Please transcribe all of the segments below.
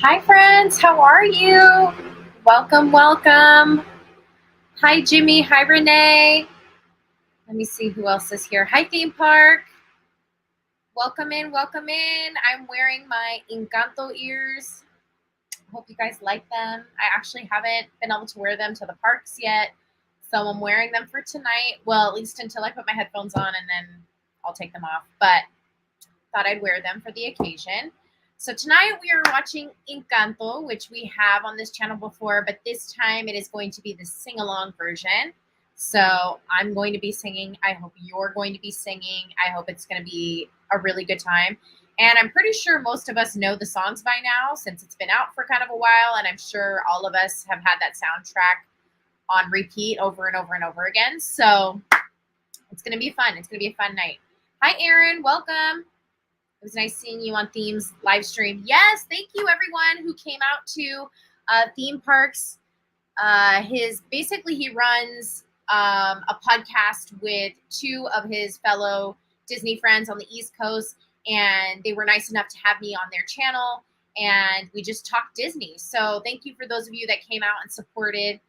Hi, friends. How are you? Welcome, welcome. Hi, Jimmy. Hi, Renee. Let me see who else is here. Hi, Theme Park. Welcome in, welcome in. I'm wearing my Encanto ears. Hope you guys like them. I actually haven't been able to wear them to the parks yet, so I'm wearing them for tonight. Well, at least until I put my headphones on, and then I'll take them off. But thought I'd wear them for the occasion. So tonight we are watching Encanto, which we have on this channel before, but this time it is going to be the sing-along version. So I'm going to be singing. I hope you're going to be singing. I hope it's going to be a really good time. And I'm pretty sure most of us know the songs by now since it's been out for kind of a while, and I'm sure all of us have had that soundtrack on repeat over and over and over again. So it's going to be fun. It's going to be a fun night. Hi, Aaron. Welcome. It was nice seeing you on Theme's live stream. Yes, thank you everyone who came out to Theme Parks. He runs a podcast with two of his fellow Disney friends on the East Coast, and they were nice enough to have me on their channel, and we just talked Disney. So thank you for those of you that came out and supported.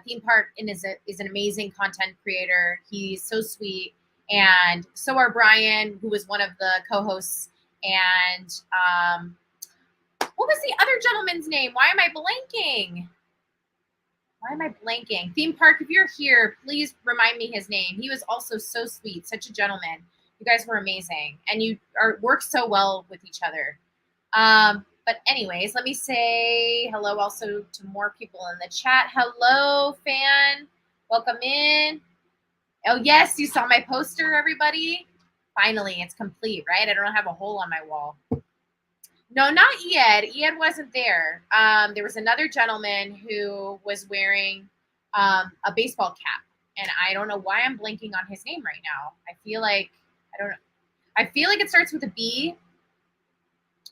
Theme Park is an amazing content creator. He's so sweet. And so are Brian, who was one of the co-hosts, and what was the other gentleman's name? Why am I blanking? Theme Park, if you're here, please remind me his name. He was also so sweet, such a gentleman. You guys were amazing, and you work so well with each other. But anyways, let me say hello also to more people in the chat. Hello, fan. Welcome in. Oh, yes, you saw my poster, everybody. Finally, it's complete, right? I don't have a hole on my wall. No, not Ed. Ed wasn't there. There was another gentleman who was wearing a baseball cap, and I don't know why I'm blanking on his name right now. I feel like it starts with a B,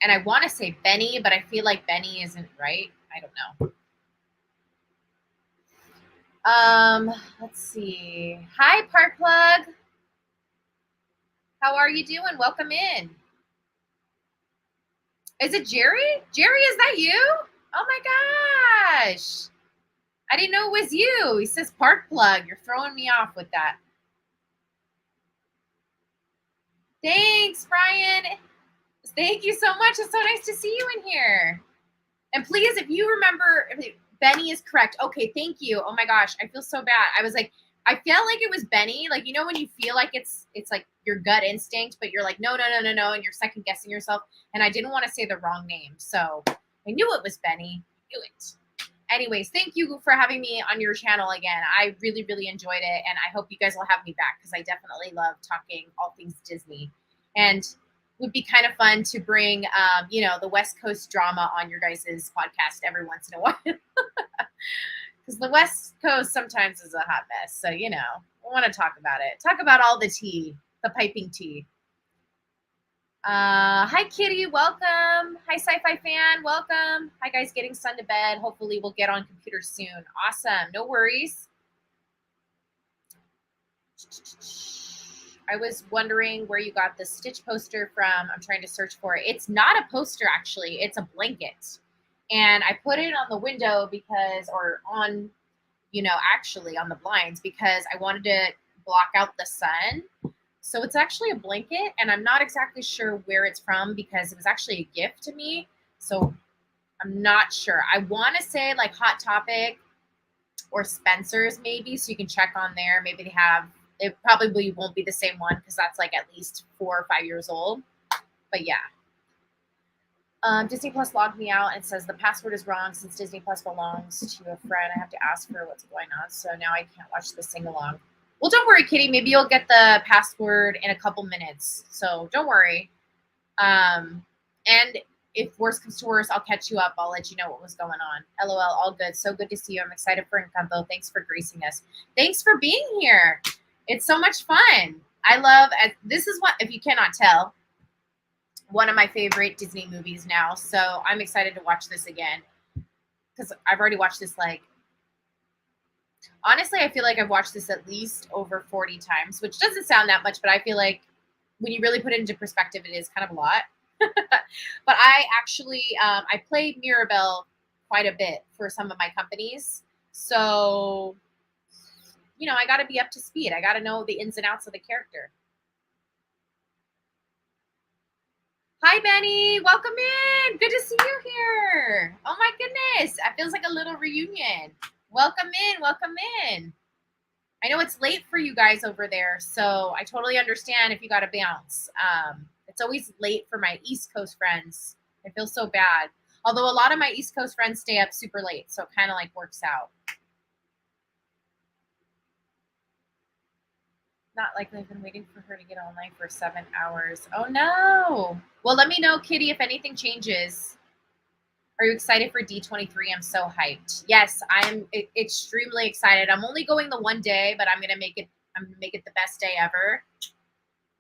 and I want to say Benny, but I feel like Benny isn't right. I don't know. Let's see. Hi, Park Plug. How are you doing? Welcome in. Is it Jerry? Jerry, is that you? Oh my gosh. I didn't know it was you. He says Park Plug. You're throwing me off with that. Thanks, Brian. Thank you so much. It's so nice to see you in here. And please, if you remember, Benny is correct. Okay, thank you. Oh my gosh, I feel so bad. I was like, I felt like it was Benny. Like, you know, when you feel like it's like your gut instinct, but you're like, no, and you're second guessing yourself. And I didn't want to say the wrong name. So I knew it was Benny. I knew it. Anyways, thank you for having me on your channel again. I really, really enjoyed it. And I hope you guys will have me back because I definitely love talking all things Disney. And would be kind of fun to bring, the West Coast drama on your guys' podcast every once in a while. Because the West Coast sometimes is a hot mess. So, we want to talk about it. Talk about all the tea, the piping tea. Hi, Kitty. Welcome. Hi, Sci-Fi fan. Welcome. Hi, guys, getting sun to bed. Hopefully we'll get on computers soon. Awesome. No worries. I was wondering where you got the Stitch poster from. I'm trying to search for it. It's not a poster, actually. It's a blanket. And I put it on the window actually on the blinds because I wanted to block out the sun. So it's actually a blanket, and I'm not exactly sure where it's from because it was actually a gift to me. So I'm not sure. I want to say like Hot Topic or Spencer's maybe, so you can check on there. Maybe it probably won't be the same one because that's like at least 4 or 5 years old. But yeah. Disney Plus logged me out and says the password is wrong since Disney Plus belongs to a friend. I have to ask her what's going on. So now I can't watch the sing-along. Well, don't worry, Kitty. Maybe you'll get the password in a couple minutes. So don't worry. And if worse comes to worse, I'll catch you up. I'll let you know what was going on. LOL, all good. So good to see you. I'm excited for Encanto. Thanks for gracing us. Thanks for being here. It's so much fun. This is what, if you cannot tell, one of my favorite Disney movies now. So I'm excited to watch this again because I've already watched this honestly, I feel like I've watched this at least over 40 times, which doesn't sound that much, but I feel like when you really put it into perspective, it is kind of a lot. But I actually, I play Mirabelle quite a bit for some of my companies. So, I got to be up to speed. I got to know the ins and outs of the character. Hi, Benny. Welcome in. Good to see you here. Oh, my goodness. It feels like a little reunion. Welcome in. Welcome in. I know it's late for you guys over there, so I totally understand if you got to bounce. It's always late for my East Coast friends. I feel so bad. Although a lot of my East Coast friends stay up super late, so it kind of like works out. Not likely I've been waiting for her to get online for 7 hours. Oh no. Well, let me know, Kitty, if anything changes. Are you excited for D23? I'm so hyped. Yes, I'm extremely excited. I'm only going the one day, but I'm gonna make it the best day ever.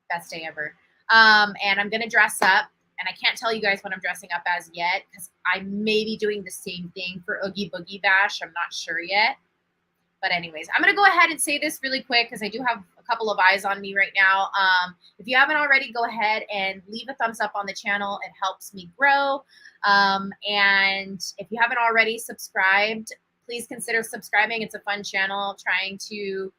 Best day ever. And I'm gonna dress up. And I can't tell you guys what I'm dressing up as yet because I may be doing the same thing for Oogie Boogie Bash. I'm not sure yet. But anyways, I'm going to go ahead and say this really quick because I do have a couple of eyes on me right now. If you haven't already, go ahead and leave a thumbs up on the channel. It helps me grow. And if you haven't already subscribed, please consider subscribing. It's a fun channel trying to,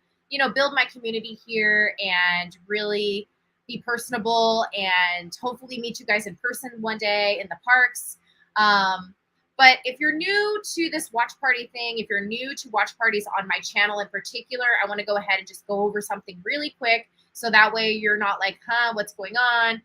build my community here and really be personable and hopefully meet you guys in person one day in the parks. But if you're new to this watch party thing, if you're new to watch parties on my channel in particular, I want to go ahead and just go over something really quick. So that way you're not like, what's going on?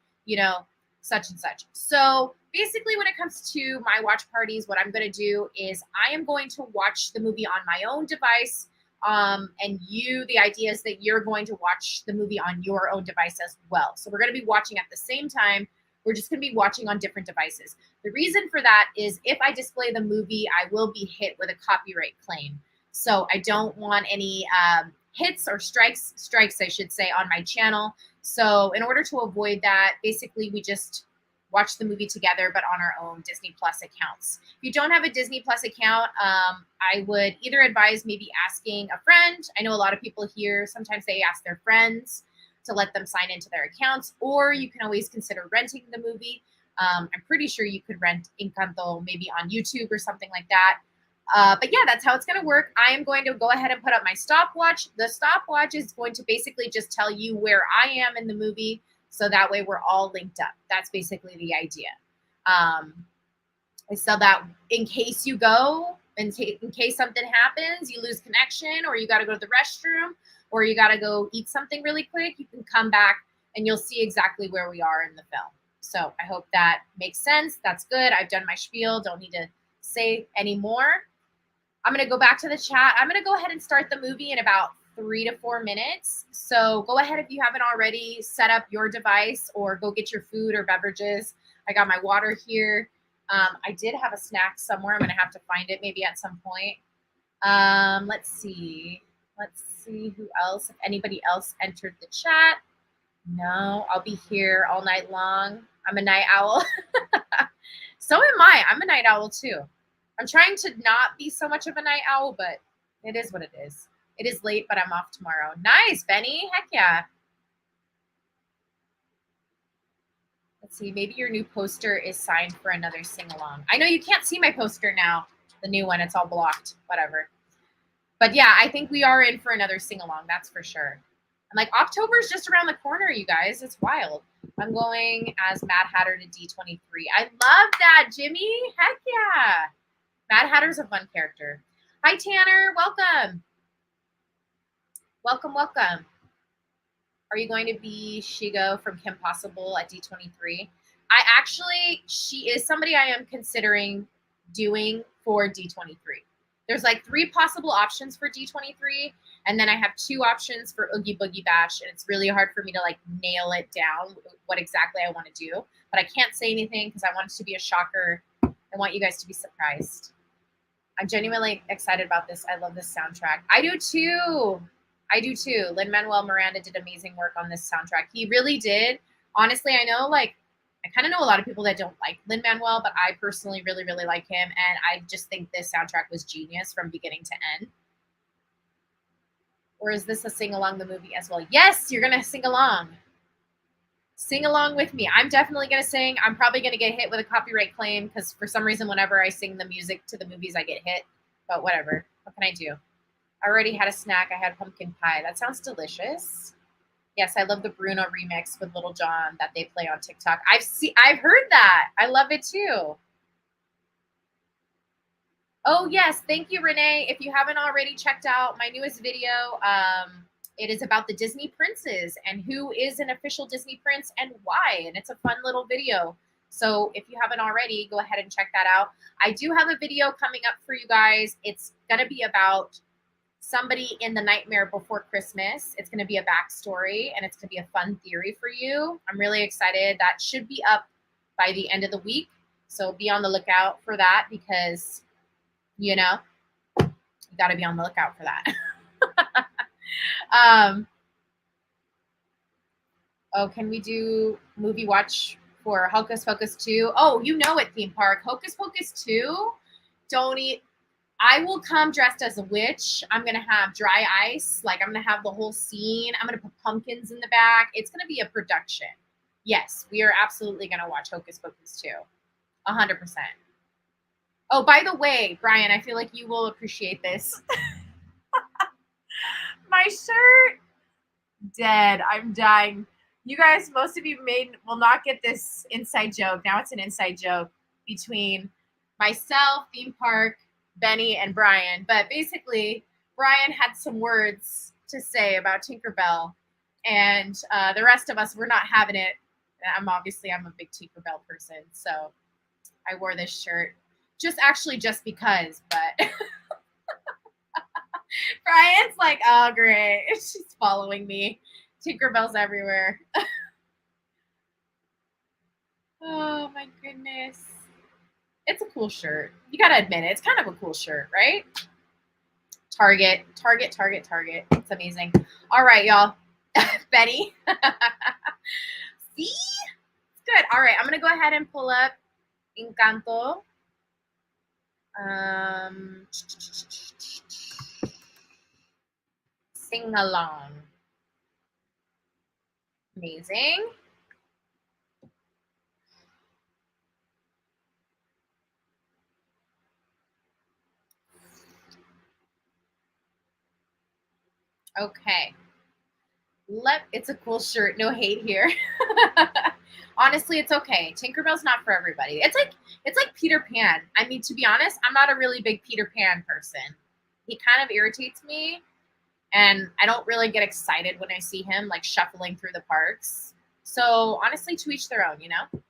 Such and such. So basically when it comes to my watch parties, what I'm going to do is I am going to watch the movie on my own device. And the idea is that you're going to watch the movie on your own device as well. So we're going to be watching at the same time. We're just going to be watching on different devices. The reason for that is if I display the movie, I will be hit with a copyright claim. So I don't want any hits or strikes, I should say, on my channel. So in order to avoid that, basically we just watch the movie together, but on our own Disney Plus accounts. If you don't have a Disney Plus account, I would either advise maybe asking a friend. I know a lot of people here, sometimes they ask their friends to let them sign into their accounts, or you can always consider renting the movie. I'm pretty sure you could rent Encanto maybe on YouTube or something like that. But yeah, that's how it's going to work. I am going to go ahead and put up my stopwatch. The stopwatch is going to basically just tell you where I am in the movie, so that way we're all linked up. That's basically the idea. So that in case you go, in case something happens, you lose connection, or you got to go to the restroom, or you got to go eat something really quick, you can come back and you'll see exactly where we are in the film. So I hope that makes sense. That's good. I've done my spiel. Don't need to say any more. I'm going to go back to the chat. I'm going to go ahead and start the movie in about 3 to 4 minutes. So go ahead if you haven't already, set up your device or go get your food or beverages. I got my water here. I did have a snack somewhere. I'm going to have to find it maybe at some point. Let's see. Let's see who else, if anybody else entered the chat. No, I'll be here all night long. I'm a night owl. So am I. I'm a night owl too. I'm trying to not be so much of a night owl, but it is what it is. It is late, but I'm off tomorrow. Nice, Benny. Heck yeah. Let's see. Maybe your new poster is signed for another sing-along. I know you can't see my poster now. The new one, it's all blocked. Whatever. But yeah, I think we are in for another sing-along. That's for sure. I'm like, October's just around the corner, you guys. It's wild. I'm going as Mad Hatter to D23. I love that, Jimmy. Heck yeah. Mad Hatter's a fun character. Hi, Tanner. Welcome. Welcome, welcome. Are you going to be Shigo from Kim Possible at D23? She is somebody I am considering doing for D23. There's like 3 possible options for D23, and then I have 2 options for Oogie Boogie Bash, and it's really hard for me to like nail it down what exactly I want to do. But I can't say anything because I want it to be a shocker. I want you guys to be surprised. I'm genuinely excited about this. I love this soundtrack. I do too. Lin-Manuel Miranda did amazing work on this soundtrack. He really did. Honestly, I kind of know a lot of people that don't like Lin-Manuel, but I personally really, really like him. And I just think this soundtrack was genius from beginning to end. Or is this a sing along the movie as well? Yes, you're going to sing along. Sing along with me. I'm definitely going to sing. I'm probably going to get hit with a copyright claim because for some reason, whenever I sing the music to the movies, I get hit. But whatever. What can I do? I already had a snack. I had pumpkin pie. That sounds delicious. Yes, I love the Bruno remix with Little John that they play on TikTok. I've heard that. I love it too. Oh yes, thank you, Renee. If you haven't already checked out my newest video, it is about the Disney princes and who is an official Disney prince and why. And it's a fun little video. So if you haven't already, go ahead and check that out. I do have a video coming up for you guys. It's going to be about somebody in the Nightmare Before Christmas. It's going to be a backstory and it's going to be a fun theory for you. I'm really excited. That should be up by the end of the week. So be on the lookout for that because, you know, you got to be on the lookout for that. Oh, can we do movie watch for Hocus Pocus 2? Oh, you know it, theme park. Hocus Pocus 2? Don't eat. I will come dressed as a witch. I'm going to have dry ice. Like, I'm going to have the whole scene. I'm going to put pumpkins in the back. It's going to be a production. Yes, we are absolutely going to watch Hocus Pocus 2. 100%. Oh, by the way, Brian, I feel like you will appreciate this. My shirt. Dead. I'm dying. You guys, most of you will not get this inside joke. Now it's an inside joke between myself, theme park, Benny, and Brian. But basically, Brian had some words to say about Tinkerbell, and the rest of us were not having it. I'm a big Tinkerbell person, so I wore this shirt just because. But Brian's like, oh great, she's following me. Tinkerbell's everywhere. Oh my goodness. It's a cool shirt. You gotta admit it. It's kind of a cool shirt, right? Target. It's amazing. All right, y'all. Betty. See? It's good. All right, I'm gonna go ahead and pull up Encanto. Sing along. Amazing. Okay. It's a cool shirt. No hate here. Honestly, it's okay. Tinkerbell's not for everybody. It's like Peter Pan. I mean, to be honest, I'm not a really big Peter Pan person. He kind of irritates me, and I don't really get excited when I see him like shuffling through the parks. So honestly, to each their own, you know?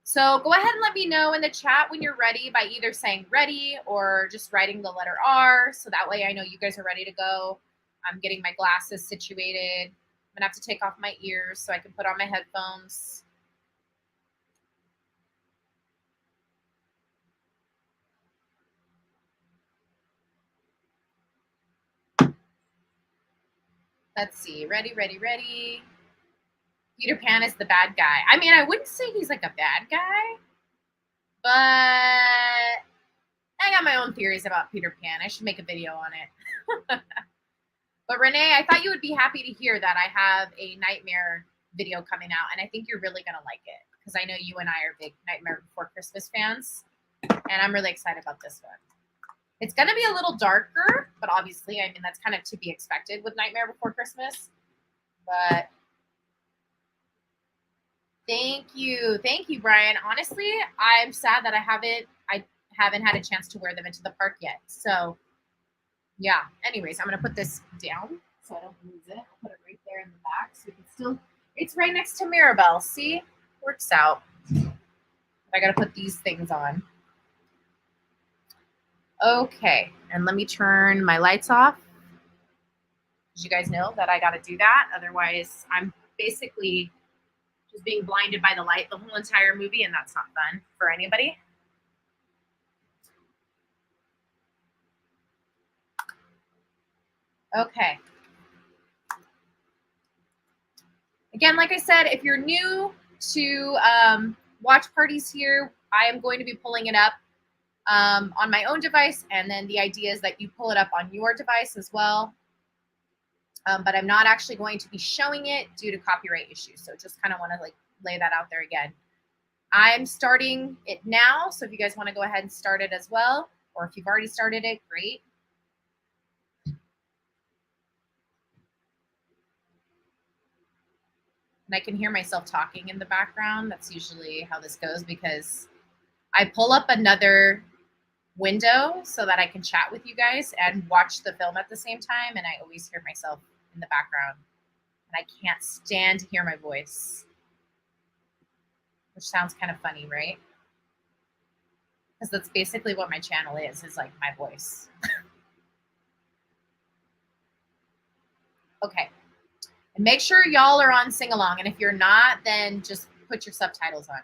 So go ahead and let me know in the chat when you're ready by either saying ready or just writing the letter R. So that way I know you guys are ready to go. I'm getting my glasses situated. I'm gonna have to take off my ears so I can put on my headphones. Let's see. Ready. Peter Pan is the bad guy. I mean, I wouldn't say he's like a bad guy, but I got my own theories about Peter Pan. I should make a video on it. But Renee, I thought you would be happy to hear that I have a Nightmare video coming out, and I think you're really going to like it because I know you and I are big Nightmare Before Christmas fans, and I'm really excited about this one. It's going to be a little darker, but obviously, I mean, that's kind of to be expected with Nightmare Before Christmas. But thank you, Brian. Honestly, I'm sad that I haven't had a chance to wear them into the park yet. So, yeah. Anyways, I'm gonna put this down so I don't lose it. I'll put it right there in the back so we can still. It's right next to Mirabelle. See, works out. I gotta put these things on. Okay, and let me turn my lights off. You guys know that I gotta do that. Otherwise, I'm basically just being blinded by the light the whole entire movie, and that's not fun for anybody. Okay. Again, like I said, if you're new to watch parties here, I am going to be pulling it up on my own device, and then the idea is that you pull it up on your device as well. but I'm not actually going to be showing it due to copyright issues. So just kind of want to like lay that out there again. I'm starting it now, so if you guys want to go ahead and start it as well, or if you've already started it, great. And I can hear myself talking in the background. That's usually how this goes because I pull up another window so that I can chat with you guys and watch the film at the same time, and I always hear myself in the background. And I can't stand to hear my voice, which sounds kind of funny, right? Because that's basically what my channel is like my voice. Okay. And make sure y'all are on sing along. And if you're not, then just put your subtitles on.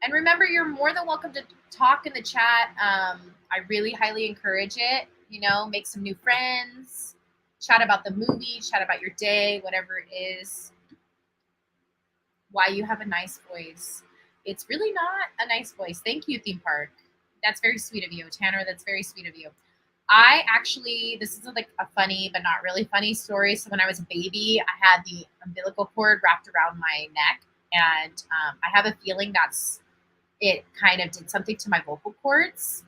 And remember, you're more than welcome to talk in the chat. I really highly encourage it. You know, make some new friends, chat about the movie, chat about your day, whatever it is. Why you have a nice voice. It's really not a nice voice. Thank you, theme park. That's very sweet of you. Tanner, that's very sweet of you. I actually, this is like a funny but not really funny story. So when I was a baby, I had the umbilical cord wrapped around my neck, and I have a feeling it kind of did something to my vocal cords.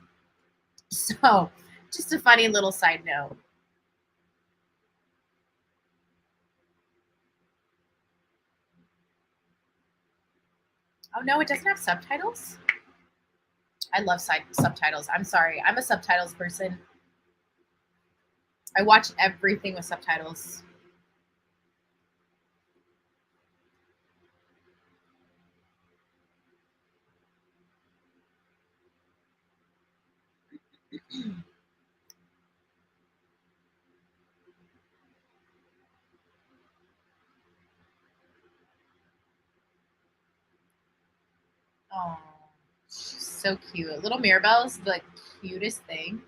So just a funny little side note. Oh no, it doesn't have subtitles? I love subtitles. I'm sorry. I'm a subtitles person. I watch everything with subtitles. Oh, she's so cute. Little Mirabelle's the cutest thing.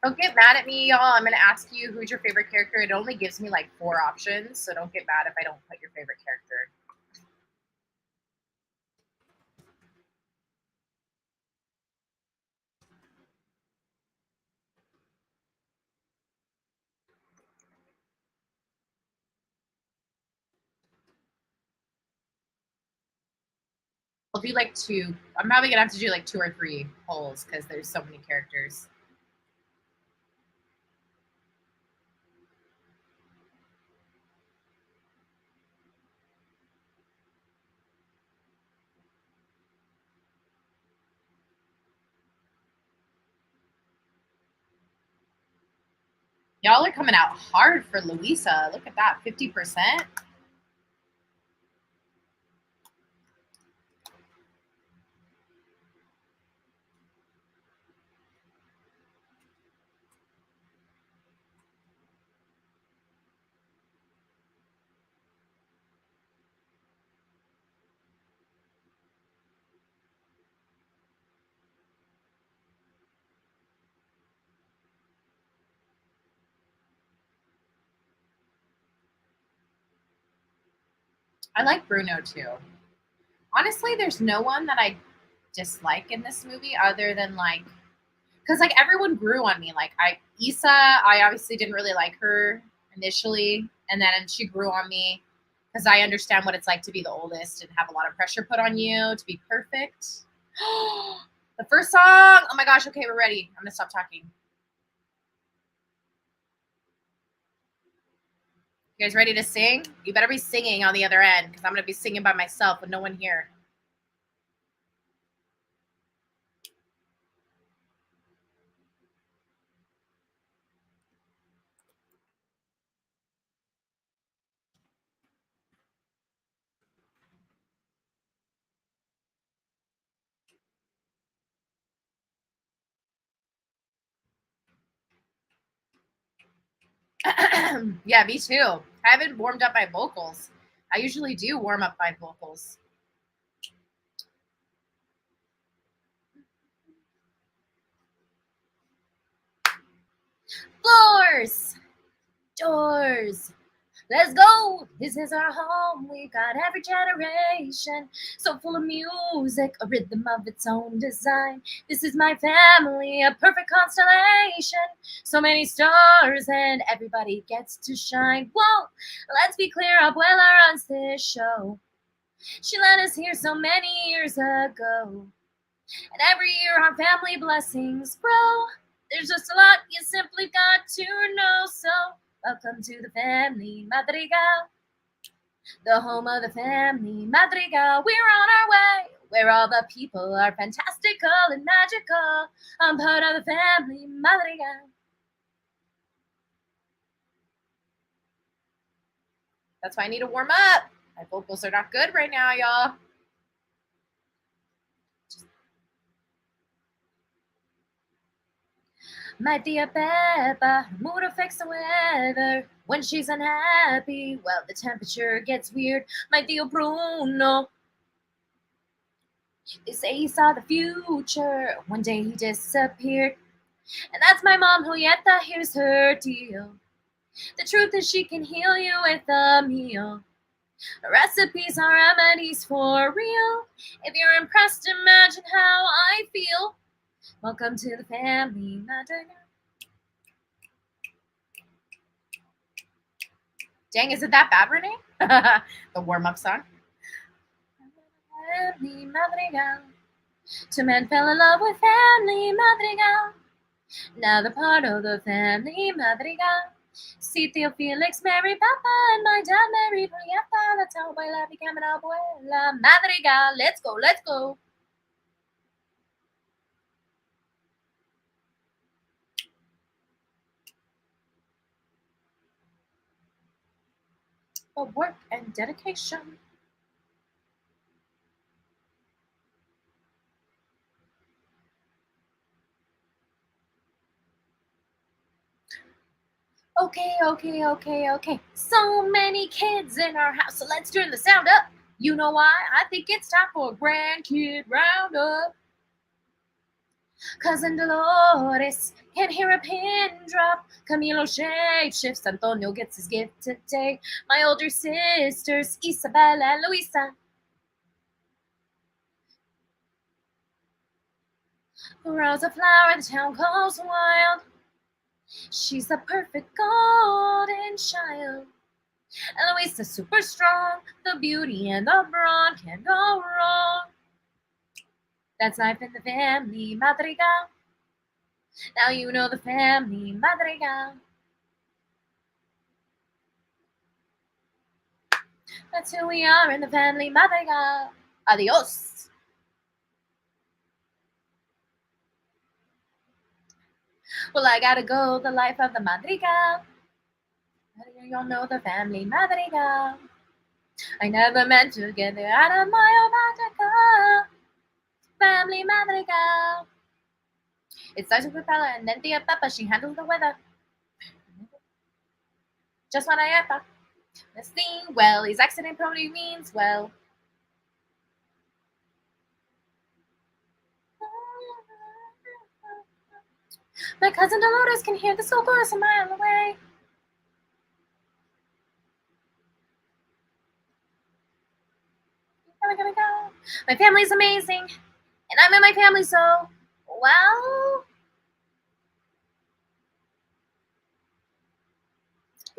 Don't get mad at me, y'all. I'm going to ask you who's your favorite character. It only gives me like 4 options, so don't get mad if I don't put your favorite character. I'll do like 2. I'm probably going to have to do like 2 or 3 polls because there's so many characters. Y'all are coming out hard for Louisa. Look at that, 50%. I like Bruno too. Honestly, there's no one that I dislike in this movie other than like, because like everyone grew on me. Like Issa, I obviously didn't really like her initially, and then she grew on me because I understand what it's like to be the oldest and have a lot of pressure put on you to be perfect. The first song. Oh my gosh. Okay, we're ready. I'm gonna stop talking. You guys ready to sing? You better be singing on the other end because I'm gonna be singing by myself with no one here. Yeah, me too. I haven't warmed up my vocals. I usually do warm up my vocals. Floors, doors, Let's go! This is our home. We got every generation. So full of music, a rhythm of its own design. This is my family, a perfect constellation. So many stars, and everybody gets to shine. Whoa! Let's be clear, Abuela runs this show. She let us here so many years ago. And every year our family blessings grow. There's just a lot you simply got to know. So welcome to the family Madrigal, the home of the family Madrigal. We're on our way, where all the people are fantastical and magical. I'm part of the family Madrigal. That's why I need to warm up. My vocals are not good right now, y'all. My dear Peppa, her mood affects the weather. When she's unhappy, well, the temperature gets weird. My dear Bruno, they say he saw the future. One day he disappeared. And that's my mom, Julieta, here's her deal. The truth is she can heal you with a meal. Recipes are remedies for real. If you're impressed, imagine how I feel. Welcome to the family. Dang, is it that bad, Renee? The warm-up song. Family Madrigal. Two men fell in love with family Madrigal. Now they're part of the family Madrigal. Sitio Felix married Papa, and my dad married Julieta. That's how Abuela became an Abuela Madrigal. Let's go, let's go. But work and dedication. Okay. So many kids in our house, so let's turn the sound up. You know why? I think it's time for a grandkid roundup. Cousin Dolores can hear a pin drop. Camilo shapeshifts. Antonio gets his gift today. My older sisters, Isabella and Luisa. Rosa Flower, the town calls wild. She's the perfect golden child. And Luisa's super strong. The beauty and the brawn can't go wrong. That's life in the family Madrigal. Now you know the family Madrigal. That's who we are in the family Madrigal. Adios. Well, I gotta go. The life of the Madrigal. Y'all know the family Madrigal. I never meant to get out of my Madrigal. Family Madrigal. It starts with Peppa and then Tia Peppa. She handles the weather. Just when I ever. This thing, well, his accident probably means, well. My cousin Dolores can hear the soul chorus a mile away. Gotta go. My family's amazing, and I'm in my family, so, well.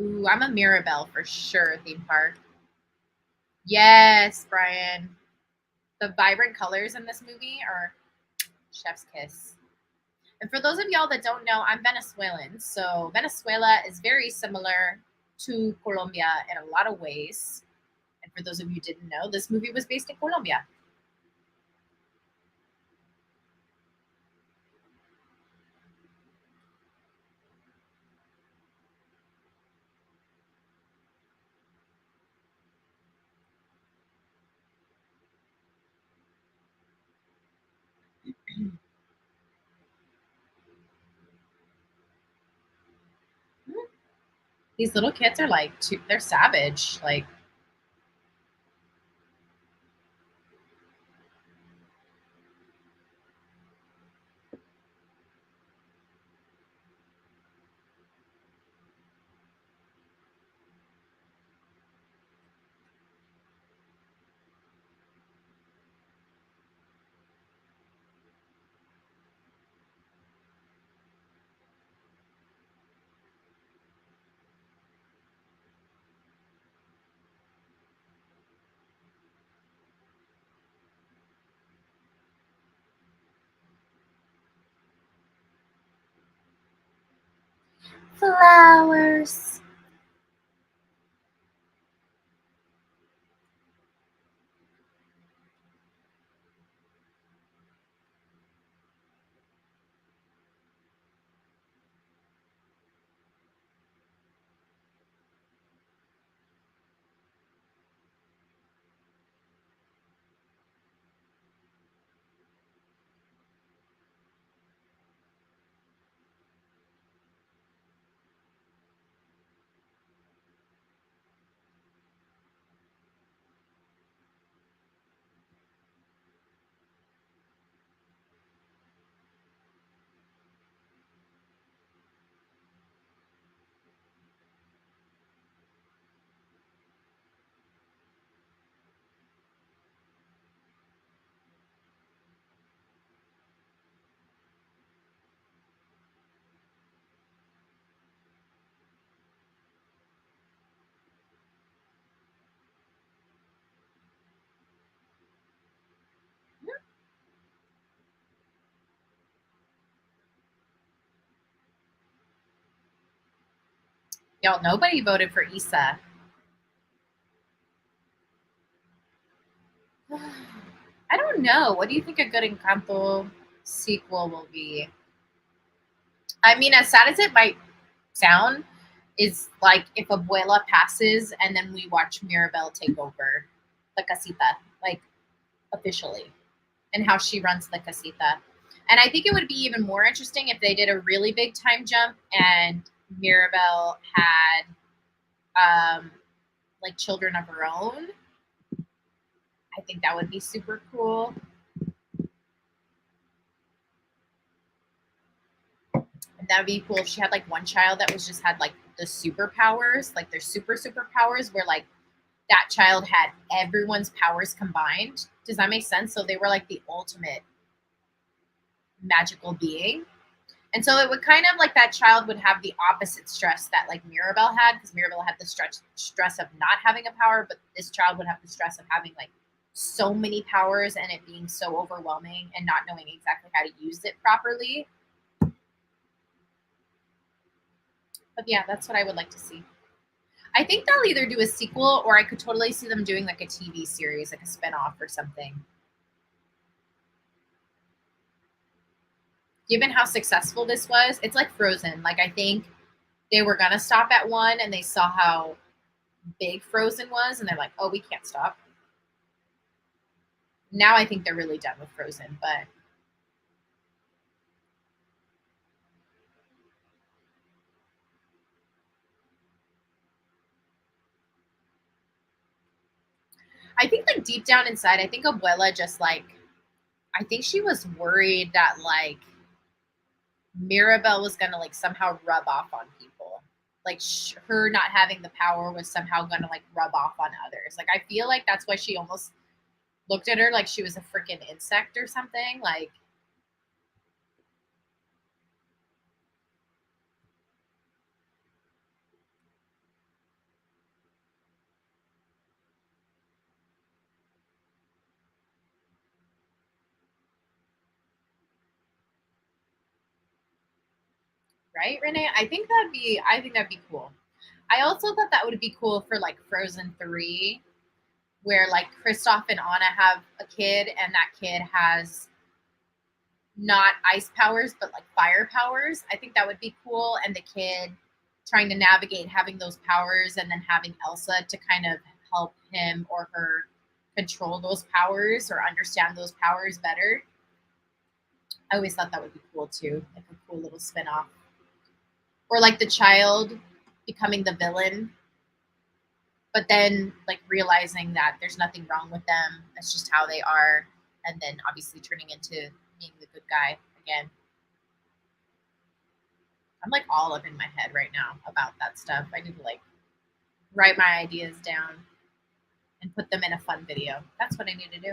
Ooh, I'm a Mirabelle for sure, theme park. Yes, Brian. The vibrant colors in this movie are chef's kiss. And for those of y'all that don't know, I'm Venezuelan. So Venezuela is very similar to Colombia in a lot of ways. And for those of you who didn't know, this movie was based in Colombia. These little kids are like, they're savage. Like, flowers. Y'all, nobody voted for Issa. I don't know. What do you think a good Encanto sequel will be? I mean, as sad as it might sound, is like if Abuela passes and then we watch Mirabel take over the casita, like officially, and how she runs the casita. And I think it would be even more interesting if they did a really big time jump and Mirabel had like children of her own. I think that would be super cool. And that would be cool if she had like one child that was just had like the superpowers, like their superpowers, where like that child had everyone's powers combined. Does that make sense? So they were like the ultimate magical being. And so it would kind of like that child would have the opposite stress that like Mirabel had, because Mirabel had the stress of not having a power, but this child would have the stress of having like so many powers and it being so overwhelming and not knowing exactly how to use it properly. But yeah, that's what I would like to see. I think they'll either do a sequel or I could totally see them doing like a TV series, like a spinoff or something. Given how successful this was, it's like Frozen. Like I think they were gonna stop at one and they saw how big Frozen was and they're like, oh, we can't stop. Now I think they're really done with Frozen, but I think like deep down inside, I think Abuela just like I think she was worried that like Mirabel was gonna like somehow rub off on people. Like her not having the power was somehow gonna like rub off on others. Like I feel like that's why she almost looked at her like she was a freaking insect or something. Like right, Renee? I think that'd be cool. I also thought that would be cool for like Frozen 3, where like Kristoff and Anna have a kid and that kid has not ice powers but like fire powers. I think that would be cool, and the kid trying to navigate having those powers and then having Elsa to kind of help him or her control those powers or understand those powers better. I always thought that would be cool too, like a cool little spin-off. Or like the child becoming the villain, but then like realizing that there's nothing wrong with them. That's just how they are. And then obviously turning into being the good guy again. I'm like all up in my head right now about that stuff. I need to like write my ideas down and put them in a fun video. That's what I need to do.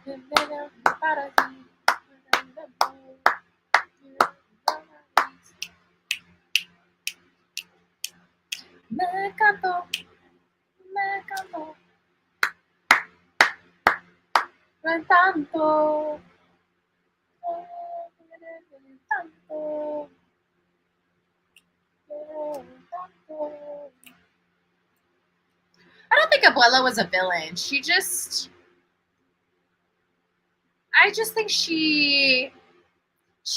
Me encantó, me encantó. Tanto. Tanto. I don't think Abuela was a villain. I just think she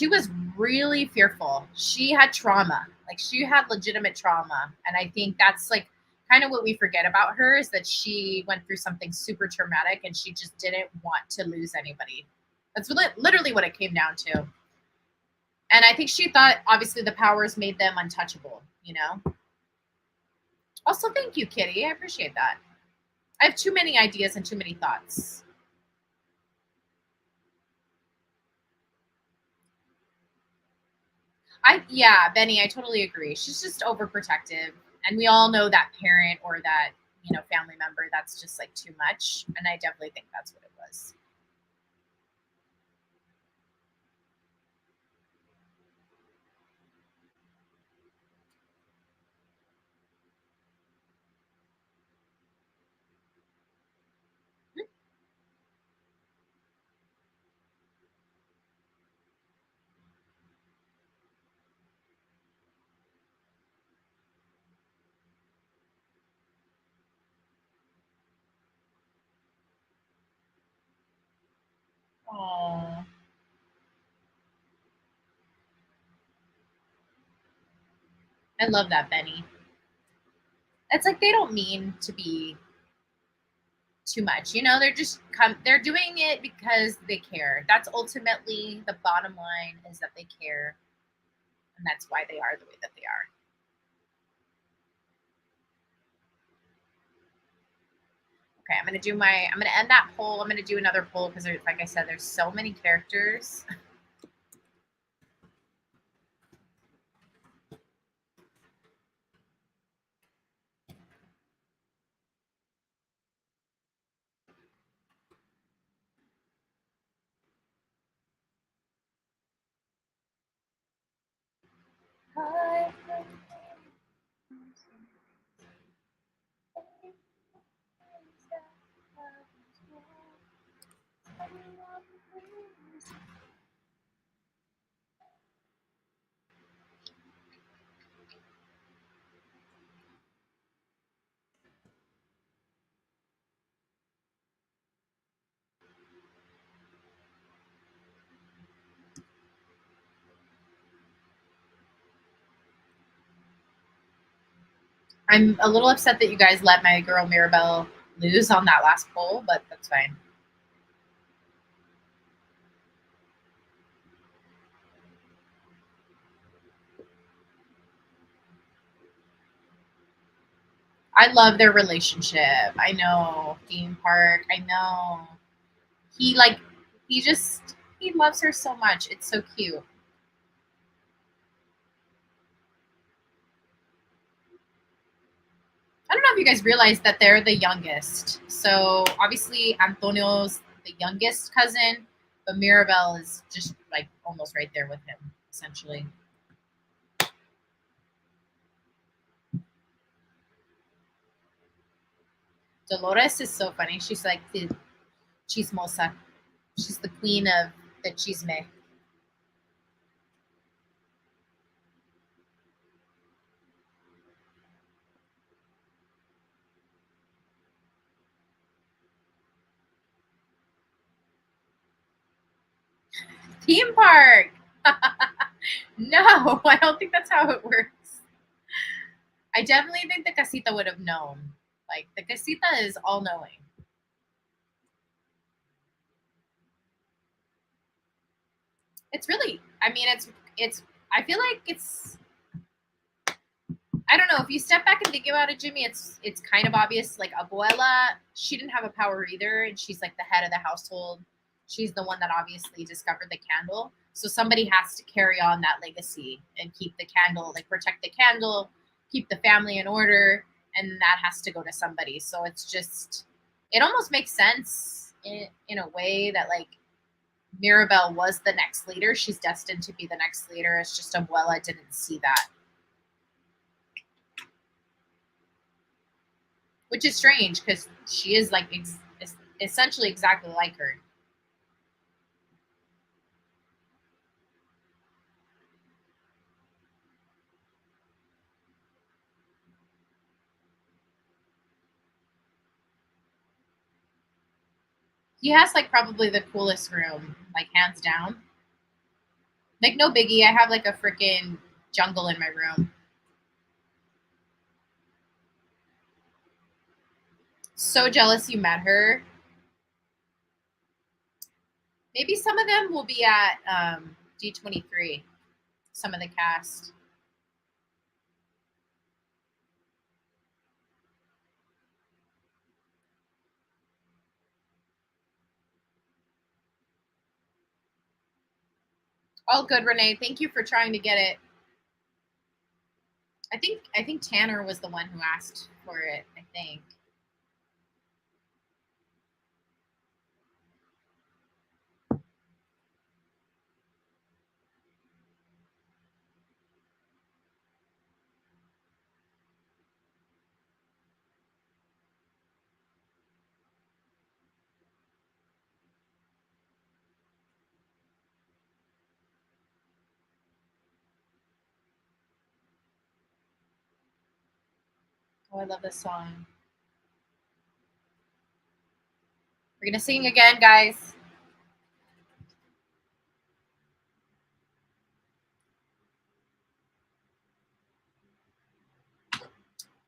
was really fearful. She had trauma. Like she had legitimate trauma. And I think that's like kind of what we forget about her is that she went through something super traumatic and she just didn't want to lose anybody. That's literally what it came down to. And I think she thought obviously the powers made them untouchable, you know? Also, thank you, Kitty. I appreciate that. I have too many ideas and too many thoughts. Yeah, Benny, I totally agree. She's just overprotective. And we all know that parent or that, family member that's just like too much. And I definitely think that's what it was. Oh, I love that, Benny. It's like they don't mean to be too much. They're doing it because they care. That's ultimately the bottom line is that they care, and that's why they are the way that they are. Okay, I'm gonna end that poll. I'm gonna do another poll because like I said, there's so many characters. I'm a little upset that you guys let my girl Mirabelle lose on that last poll, but that's fine. I love their relationship. I know theme park. I know he like he loves her so much. It's so cute. I don't know if you guys realize that they're the youngest. So obviously Antonio's the youngest cousin, but Mirabelle is just like almost right there with him, essentially. Dolores is so funny. She's like the chismosa. She's the queen of the chisme. Theme park. No, I don't think that's how it works. I definitely think the casita would have known. Like the casita is all knowing. It's really, I mean, it's. I feel like it's. I don't know if you step back and think about it, Jimmy. It's kind of obvious. Like Abuela, she didn't have a power either, and she's like the head of the household. She's the one that obviously discovered the candle. So somebody has to carry on that legacy and keep the candle, like protect the candle, keep the family in order, and that has to go to somebody. So it's just, it almost makes sense in a way that like Mirabel was the next leader. She's destined to be the next leader. It's just Abuela didn't see that. Which is strange because she is like essentially exactly like her. He has like probably the coolest room, like hands down. Like no biggie, I have like a freaking jungle in my room. So jealous you met her. Maybe some of them will be at D23. Some of the cast. All good, Renee. Thank you for trying to get it. I think Tanner was the one who asked for it, I think. Oh, I love this song. We're gonna sing again, guys.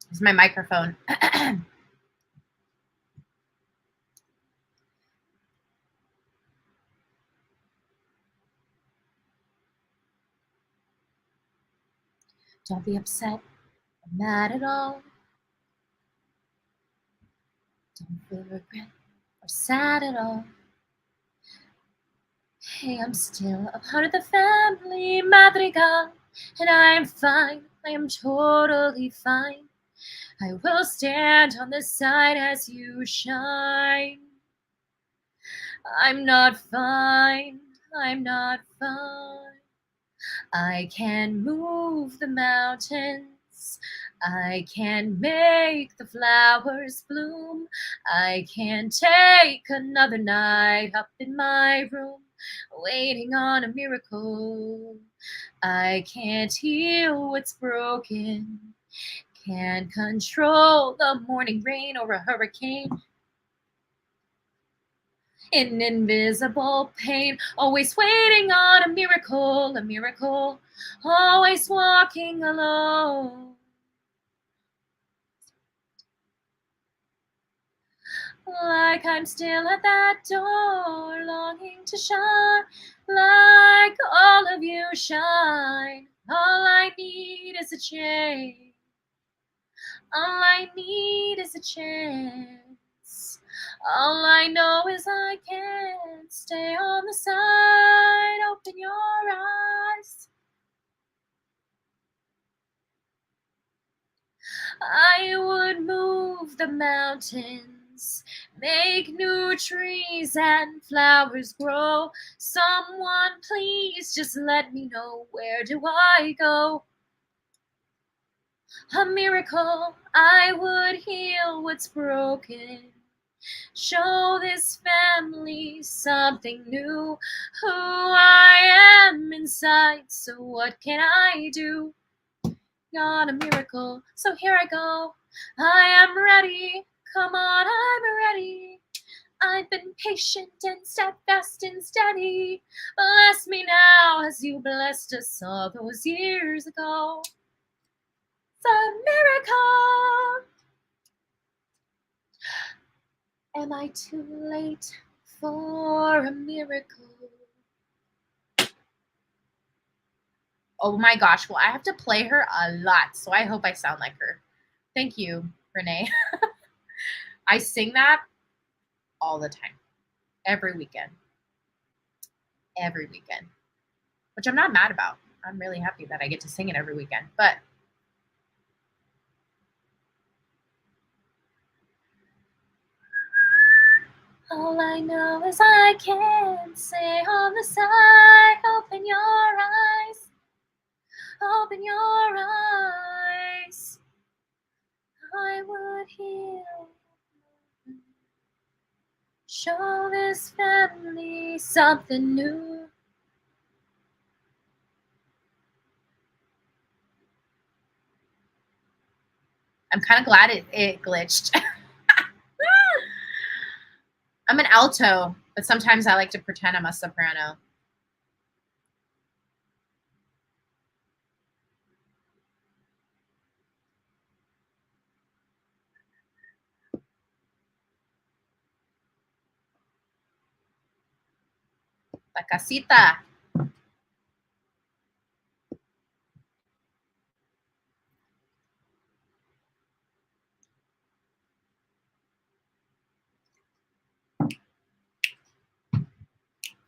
This is my microphone. Don't be upset or mad at all. Don't feel regret or sad at all. Hey, I'm still a part of the family, Madrigal, and I'm fine. I am totally fine. I will stand on the side as you shine. I'm not fine. I'm not fine. I can move the mountains. I can make the flowers bloom. I can take another night up in my room, waiting on a miracle. I can't heal what's broken. Can't control the morning rain or a hurricane. In invisible pain, always waiting on a miracle, always walking alone. Like I'm still at that door, longing to shine, like all of you shine. All I need is a change. All I need is a chance. All I know is I can't stay on the side. Open your eyes. I would move the mountains, make new trees and flowers grow. Someone please just let me know, where do I go? A miracle, I would heal what's broken. Show this family something new, who I am inside, so what can I do? Not a miracle, so here I go. I am ready, come on, I'm ready. I've been patient and steadfast and steady. Bless me now as you blessed us all those years ago. It's a miracle. Am I too late for a miracle? Oh my gosh, well, I have to play her a lot, so I hope I sound like her. Thank you, Renee. I sing that all the time, every weekend, which I'm not mad about. I'm really happy that I get to sing it every weekend, but All I know is I can't say on the side. Open your eyes. Open your eyes. I would heal. Show this family something new. I'm kind of glad it glitched. I'm an alto, but sometimes I like to pretend I'm a soprano. La casita.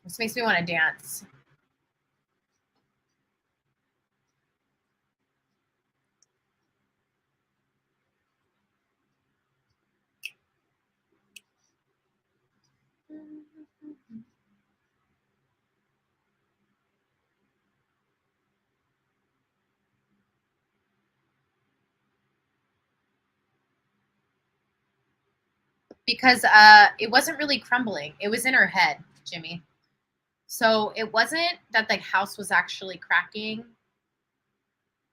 This makes me want to dance. Because it wasn't really crumbling. It was in her head, Jimmy. So it wasn't that the house was actually cracking.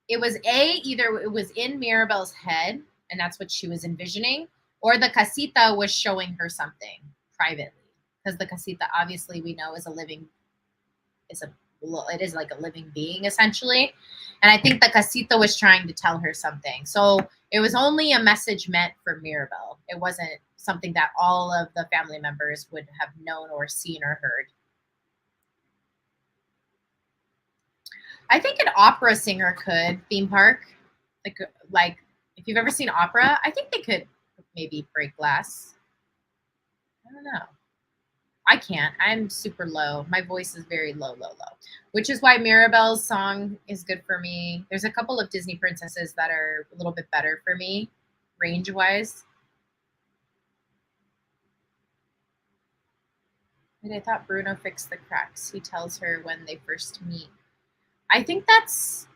It was either it was in Mirabelle's head, and that's what she was envisioning, or the casita was showing her something privately. Because the casita, obviously, we know is it is like a living being essentially, and I think the casita was trying to tell her something. So it was only a message meant for Mirabelle. It wasn't something that all of the family members would have known or seen or heard. I think an opera singer could theme park, like if you've ever seen opera, I think they could maybe break glass. I don't know. I can't. I'm super low. My voice is very low, low, low, which is why Mirabelle's song is good for me. There's a couple of Disney princesses that are a little bit better for me, range wise. And I thought Bruno fixed the cracks. He tells her when they first meet. I think that's.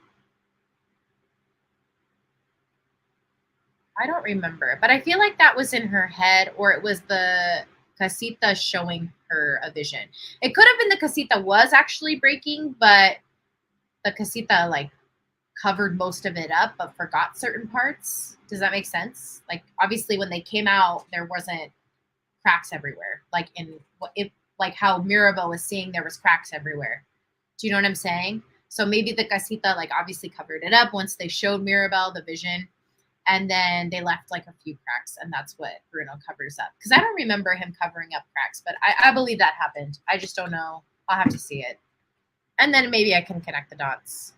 I don't remember, but I feel like that was in her head, or it was the casita showing her a vision. It could have been the casita was actually breaking, but the casita like covered most of it up but forgot certain parts. Does that make sense? Like obviously when they came out there wasn't cracks everywhere. Like in if like how Mirabelle was seeing there was cracks everywhere. Do you know what I'm saying? So maybe the casita like obviously covered it up once they showed Mirabelle the vision, and then they left like a few cracks, and that's what Bruno covers up. Because I don't remember him covering up cracks, but I believe that happened. I just don't know. I'll have to see it. And then maybe I can connect the dots.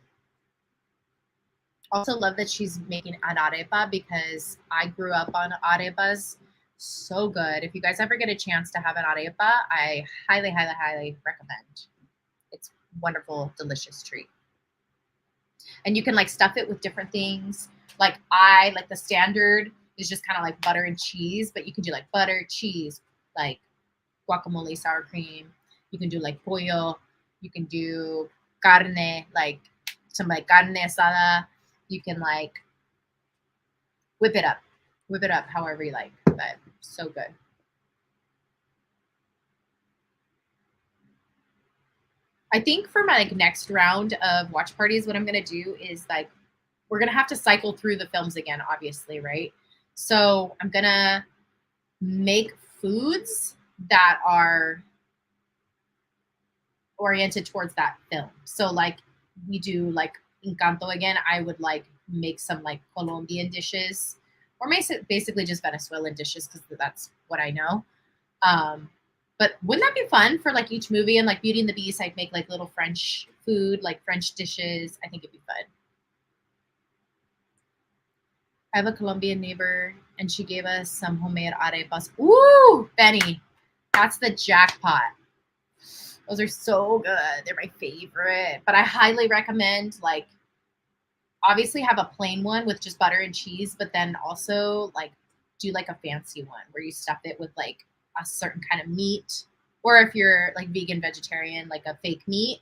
Also love that she's making an arepa because I grew up on arepas. So good. If you guys ever get a chance to have an arepa, I highly, highly, highly recommend. It's wonderful, delicious treat. And you can like stuff it with different things. Like the standard is just kind of like butter and cheese, but you can do like butter, cheese, like guacamole, sour cream. You can do like pollo. You can do carne, like some like carne asada. You can like whip it up however you like, but so good. I think for my like next round of watch parties, what I'm gonna do is like we're gonna have to cycle through the films again, obviously, right? So I'm gonna make foods that are oriented towards that film. So like we do like Encanto again, I would like make some like Colombian dishes or basically just Venezuelan dishes because that's what I know. Um, but wouldn't that be fun for like each movie and like Beauty and the Beast? I'd make like little French food, like French dishes. I think it'd be fun. I have a Colombian neighbor and she gave us some homemade arepas. Ooh, Benny, that's the jackpot. Those are so good. They're my favorite. But I highly recommend like obviously have a plain one with just butter and cheese, but then also like do like a fancy one where you stuff it with like a certain kind of meat, or if you're like vegan, vegetarian, like a fake meat,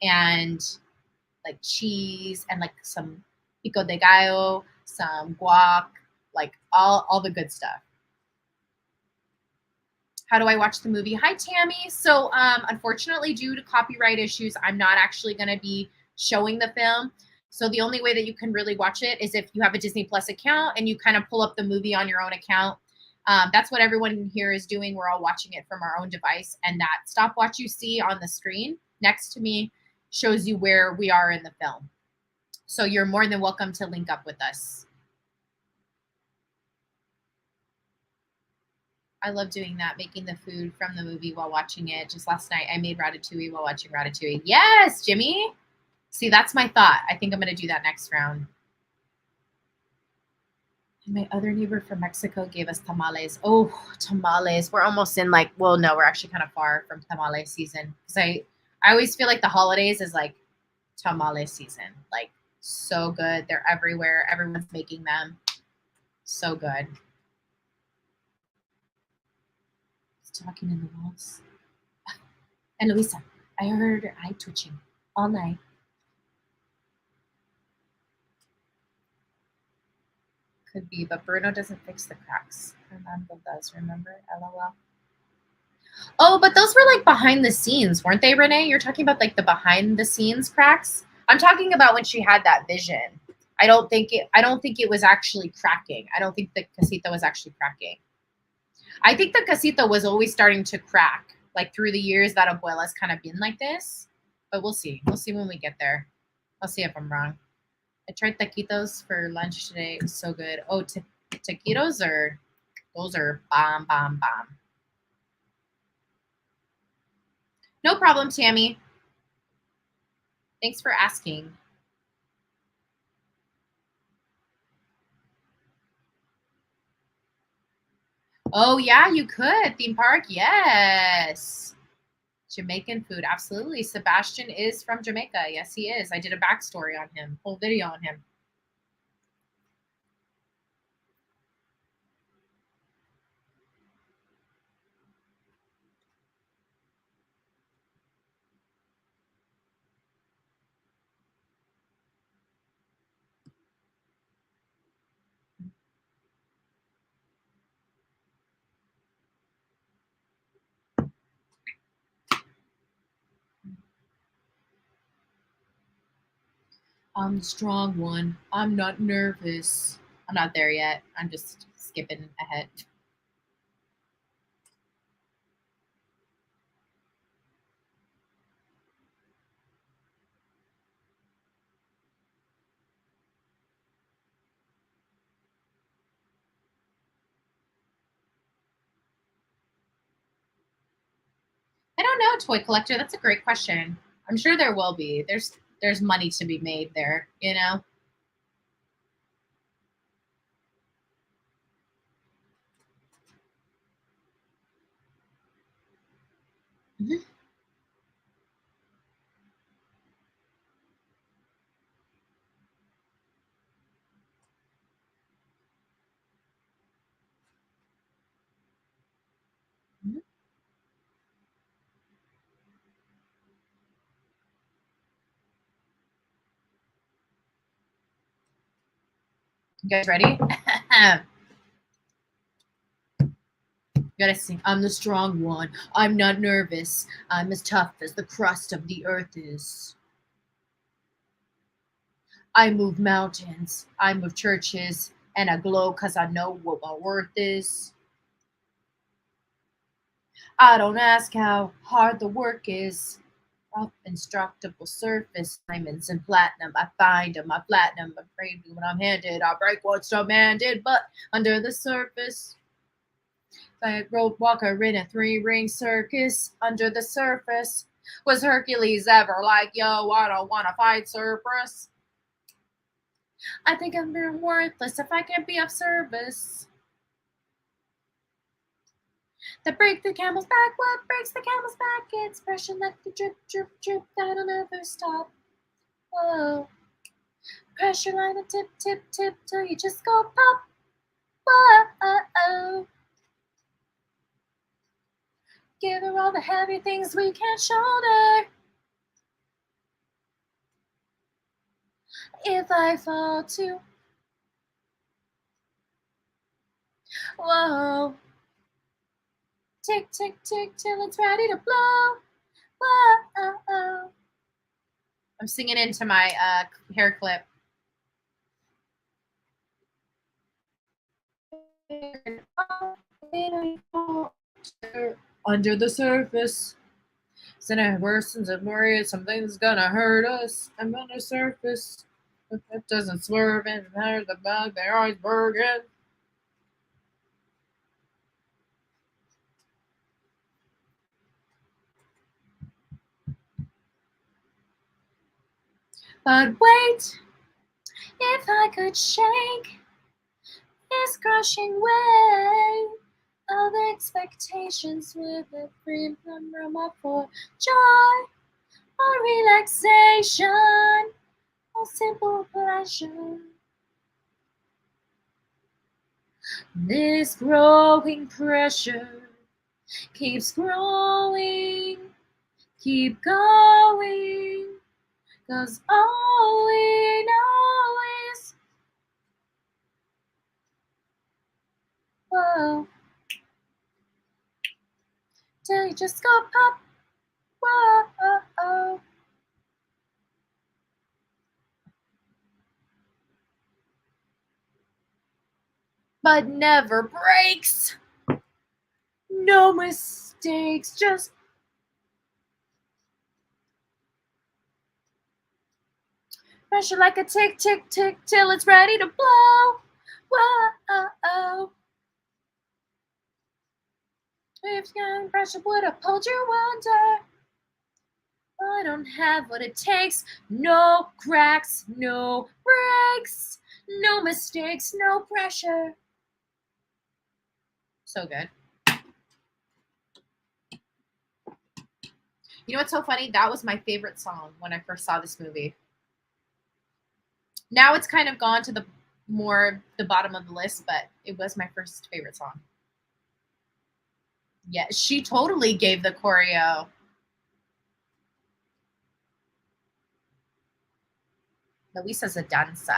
and like cheese and like some pico de gallo, some guac, like all the good stuff. How do I watch the movie? Hi, Tammy. So, unfortunately, due to copyright issues, I'm not actually going to be showing the film. So the only way that you can really watch it is if you have a Disney Plus account and you kind of pull up the movie on your own account. That's what everyone here is doing. We're all watching it from our own device. And that stopwatch you see on the screen next to me shows you where we are in the film. So you're more than welcome to link up with us. I love doing that, making the food from the movie while watching it. Just last night, I made ratatouille while watching Ratatouille. Yes, Jimmy. See, that's my thought. I think I'm going to do that next round. And my other neighbor from Mexico gave us tamales. Oh, tamales. We're almost in like, well, no, we're actually kind of far from tamale season. Because I always feel like the holidays is like tamale season. Like, so good. They're everywhere. Everyone's making them. So good. It's talking in the walls. And Luisa, I heard her eye twitching all night. Could be, but Bruno doesn't fix the cracks. Fernando does, remember? LOL. Oh, but those were like behind the scenes, weren't they, Renee? You're talking about like the behind the scenes cracks? I'm talking about when she had that vision. I don't think it was actually cracking. I don't think the casita was actually cracking. I think the casita was always starting to crack. Like through the years that Abuela's kind of been like this. But we'll see. We'll see when we get there. I'll see if I'm wrong. I tried taquitos for lunch today. It was so good. Oh, taquitos those are bomb, bomb, bomb. No problem, Tammy. Thanks for asking. Oh, yeah, you could. Theme park, yes. Jamaican food, absolutely. Sebastian is from Jamaica. Yes, he is. I did a backstory on him, whole video on him. I'm the strong one. I'm not nervous. I'm not there yet. I'm just skipping ahead. I don't know, toy collector. That's a great question. I'm sure there will be. There's money to be made there, you know? Mm-hmm. Mm-hmm. You guys ready? You gotta sing. I'm the strong one. I'm not nervous. I'm as tough as the crust of the earth is. I move mountains. I move churches. And I glow because I know what my worth is. I don't ask how hard the work is. Rough, indestructible surface, diamonds and platinum. I find them, I flatten them. I'm afraid when I'm handed, I break what's demanded. But under the surface, like road walker in a 3-ring circus. Under the surface, was Hercules ever like, yo, I don't want to fight Cerberus? I think I'm being worthless if I can't be of service. That break the camel's back. What breaks the camel's back? It's pressure like the drip, drip, drip that'll never stop. Whoa. Pressure line and tip, tip, tip till you just go pop. Whoa. Give her all the heavy things we can't shoulder. If I fall too, whoa. Tick, tick, tick, till it's ready to blow. Whoa. I'm singing into my hair clip. Under the surface, then it worsens and worries something's gonna hurt us. I'm on the surface, if it doesn't swerve and there's the bug, they're always burning. But wait, if I could shake this crushing weight of expectations with a free room up for joy or relaxation or simple pleasure. This growing pressure keeps growing, keep going, 'cause all we know is, whoa, till you just go pop, whoa. But never breaks. No mistakes, just pressure like a tick, tick, tick, till it's ready to blow. Whoa. If young pressure would have pulled you under, I don't have what it takes. No cracks, no breaks, no mistakes, no pressure. So good. You know what's so funny? That was my favorite song when I first saw this movie. Now it's kind of gone to the bottom of the list, but it was my first favorite song. Yeah, she totally gave the choreo. Luisa's a dancer.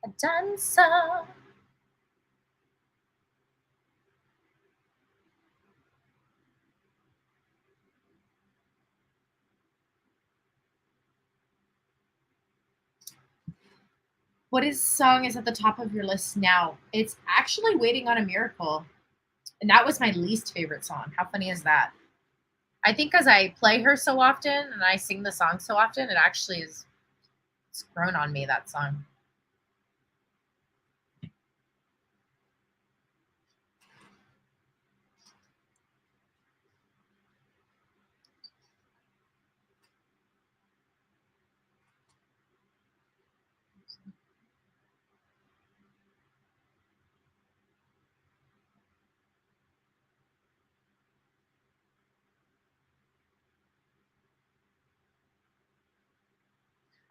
A dancer. What song is at the top of your list now? It's actually Waiting on a Miracle. And that was my least favorite song. How funny is that? I think because I play her so often and I sing the song so often, it actually is, it's grown on me, that song.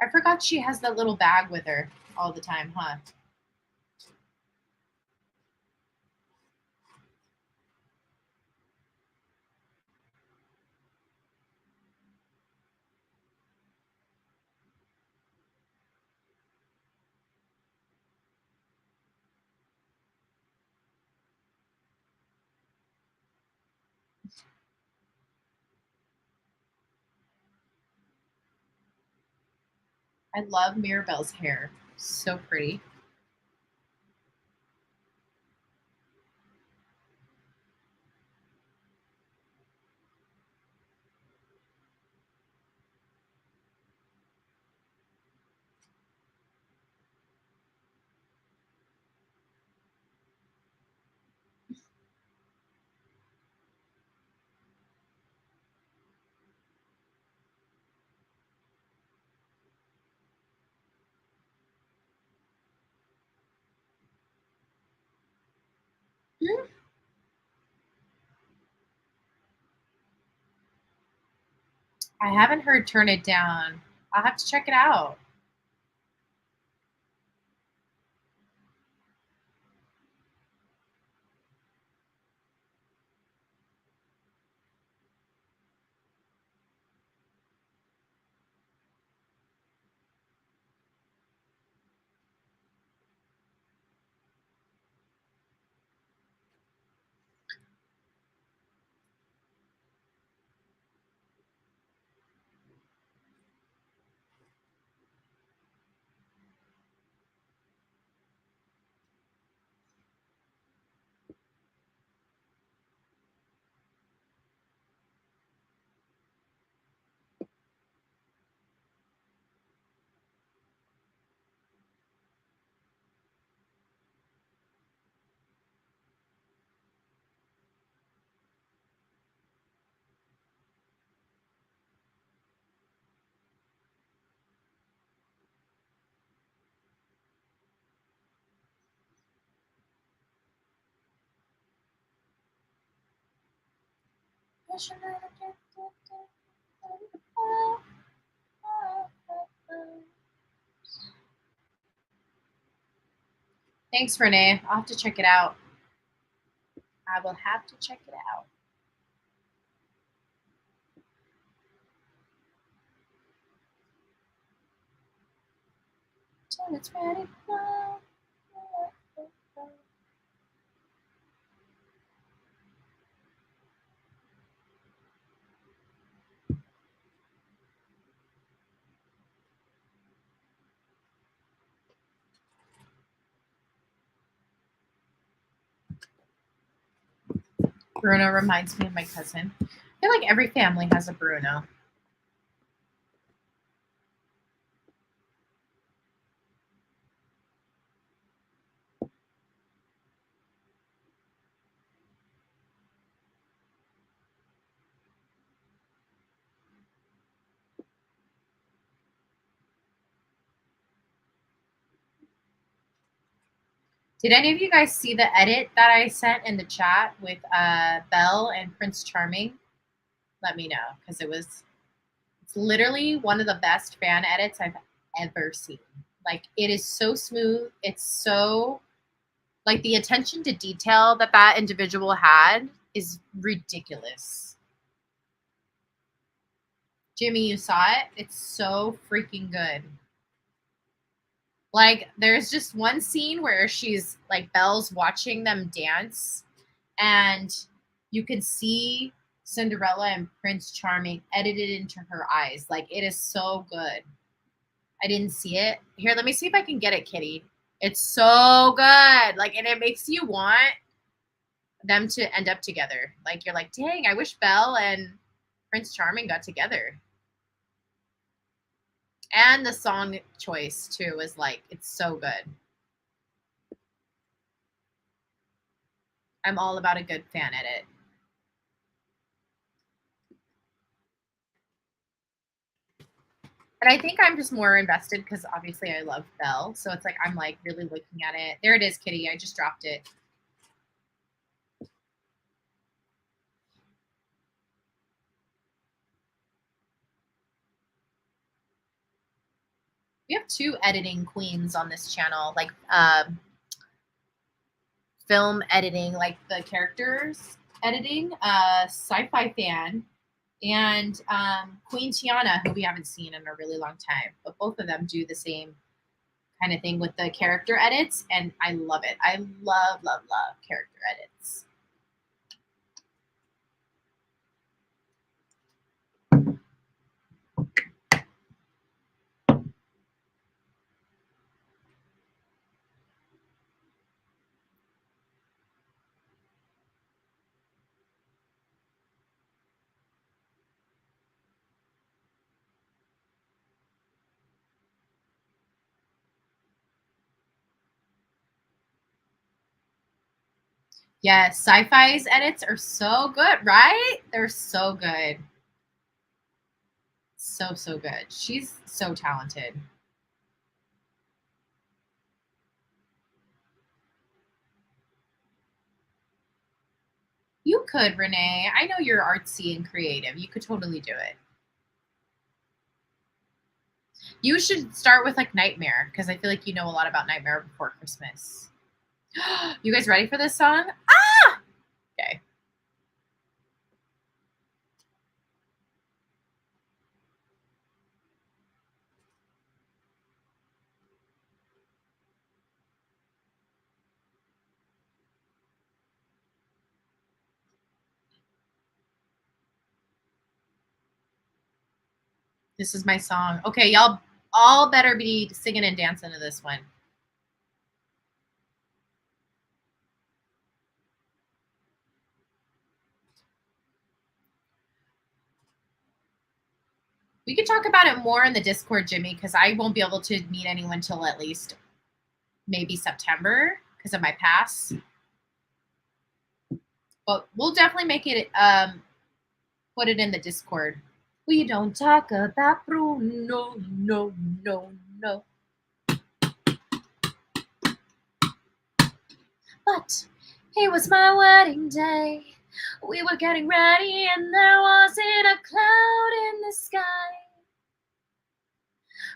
I forgot she has that little bag with her all the time, huh? I love Mirabelle's hair. So pretty. I haven't heard Turn It Down. I'll have to check it out. Thanks, Renee. I'll have to check it out. I will have to check it out. Till it's ready. Bruno reminds me of my cousin. I feel like every family has a Bruno. Did any of you guys see the edit that I sent in the chat with Belle and Prince Charming? Let me know, because it's literally one of the best fan edits I've ever seen. Like, it is so smooth. It's so, like, the attention to detail that individual had is ridiculous. Jimmy, you saw it? It's so freaking good. Like, there's just one scene where she's, like, Belle's watching them dance, and you can see Cinderella and Prince Charming edited into her eyes. Like, it is so good. I didn't see it. Here, let me see if I can get it, Kitty. It's so good. Like, and it makes you want them to end up together. Like, you're like, dang, I wish Belle and Prince Charming got together. And the song choice, too, is like, it's so good. I'm all about a good fan edit. And I think I'm just more invested because obviously I love Belle. So it's like, I'm like really looking at it. There it is, Kitty. I just dropped it. We have two editing queens on this channel, like film editing, like the characters editing, sci-fi fan, and Queen Tiana, who we haven't seen in a really long time. But both of them do the same kind of thing with the character edits, and I love it. I love, love, love character edits. Yes, sci-fi's edits are so good, right? They're so good. So, so good. She's so talented. You could, Renee. I know you're artsy and creative. You could totally do it. You should start with like Nightmare, because I feel like you know a lot about Nightmare Before Christmas. You guys ready for this song? Ah! Okay. This is my song. Okay, y'all all better be singing and dancing to this one. We could talk about it more in the Discord, Jimmy, because I won't be able to meet anyone till at least maybe September because of my pass. But we'll definitely make it, put it in the Discord. We don't talk about Bruno, no, no, no. But it was my wedding day. We were getting ready and there wasn't a cloud in the sky.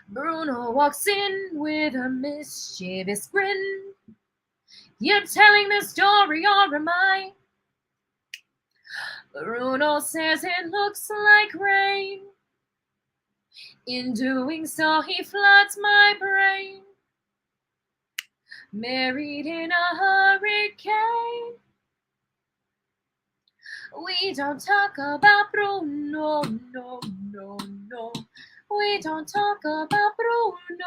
Bruno walks in with a mischievous grin. You're telling the story or am I? Bruno says it looks like rain. In doing so, he floods my brain. Married in a hurricane. We don't talk about Bruno, no, no, no. We don't talk about Bruno.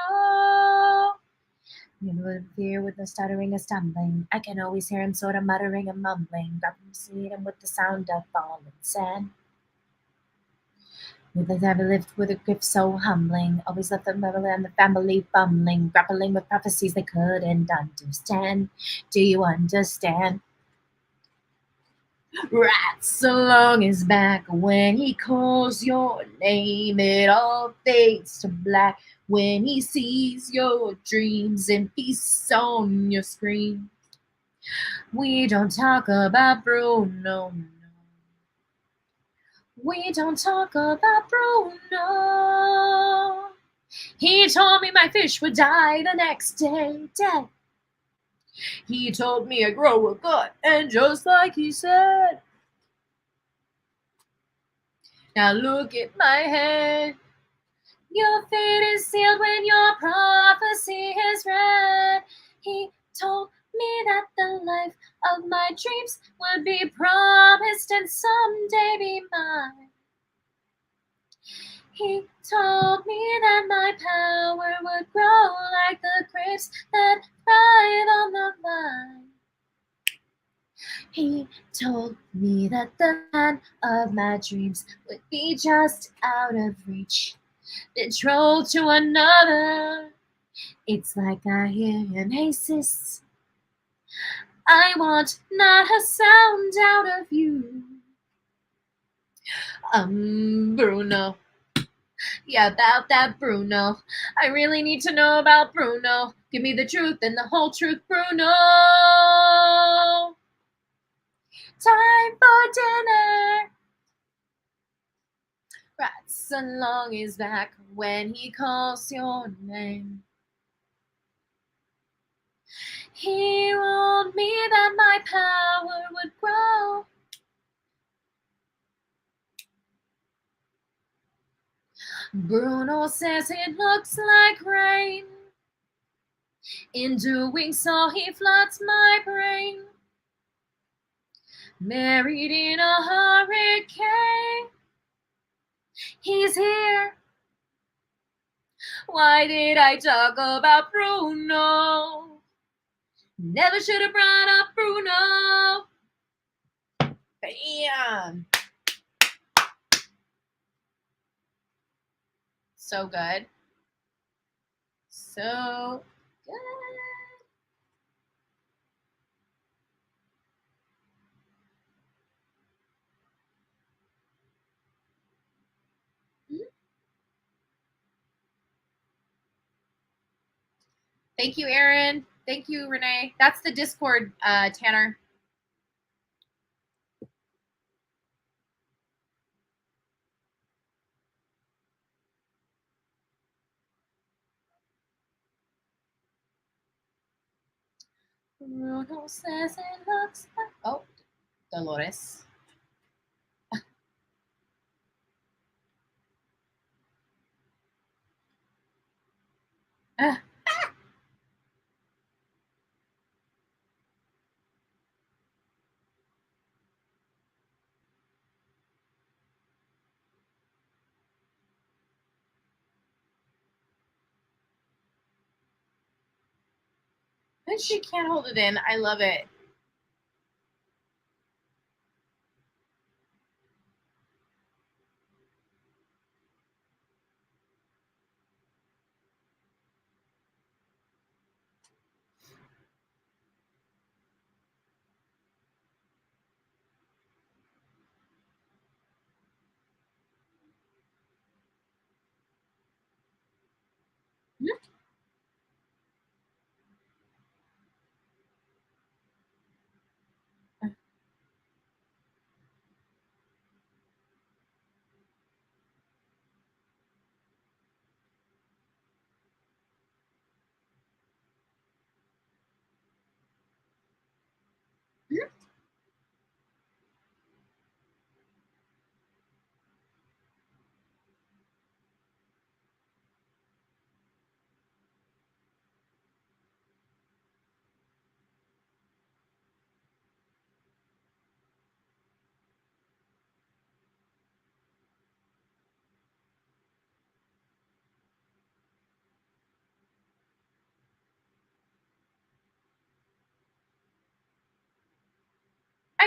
You know, fear with no stuttering or stumbling. I can always hear him sort of muttering and mumbling. Grab him, see him with the sound of falling sand. With the never lived with a grip so humbling. Always left the mother and the family bumbling. Grappling with prophecies they couldn't understand. Do you understand? Rats along his back when he calls your name. It all fades to black when he sees your dreams and feasts on your screen. We don't talk about Bruno. We don't talk about Bruno. He told me my fish would die the next day, dead. He told me I grow a gut, and just like he said, now look at my head. Your fate is sealed when your prophecy is read. He told me that the life of my dreams would be promised and someday be mine. He told me that my power would grow like the grapes that thrive on the vine. He told me that the man of my dreams would be just out of reach. Betrothed to another, it's like I hear him hiss. I want not a sound out of you. Bruno. Yeah, about that Bruno. I really need to know about Bruno. Give me the truth and the whole truth, Bruno. Time for dinner. Rats along his back when he calls your name. He warned me that my power would grow. Bruno says it looks like rain. In doing so, he floods my brain. Married in a hurricane. He's here. Why did I talk about Bruno? Never should have brought up Bruno. Bam. So good. So good. Thank you, Aaron. Thank you, Renee. That's the Discord, Tanner. Bruno says it looks like... Oh, Dolores. And she can't hold it in. I love it.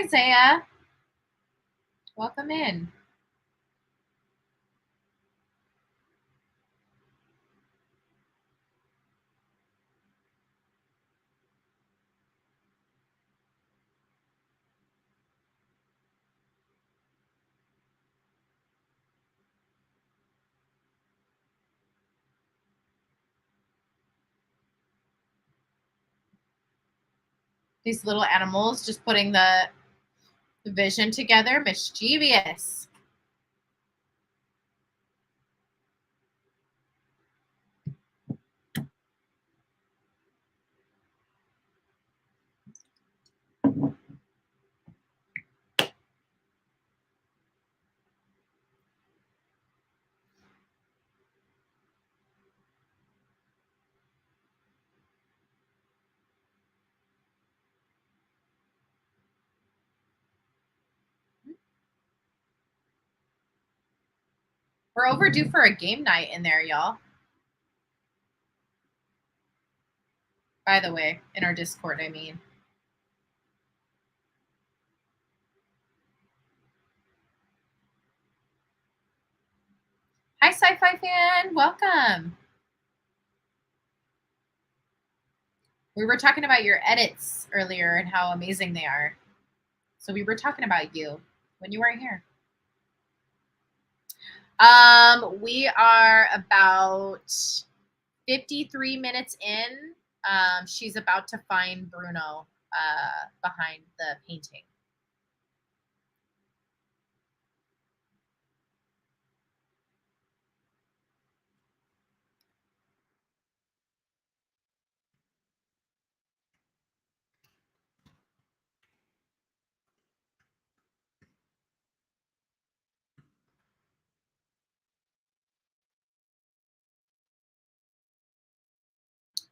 Hi, Zaya. Welcome in. These little animals just putting the vision together. Mischievous. We're overdue for a game night in there, y'all. By the way, in our Discord, I mean. Hi, Sci-Fi Fan. Welcome. We were talking about your edits earlier and how amazing they are. So we were talking about you when you weren't here. We are about 53 minutes in. She's about to find Bruno behind the painting.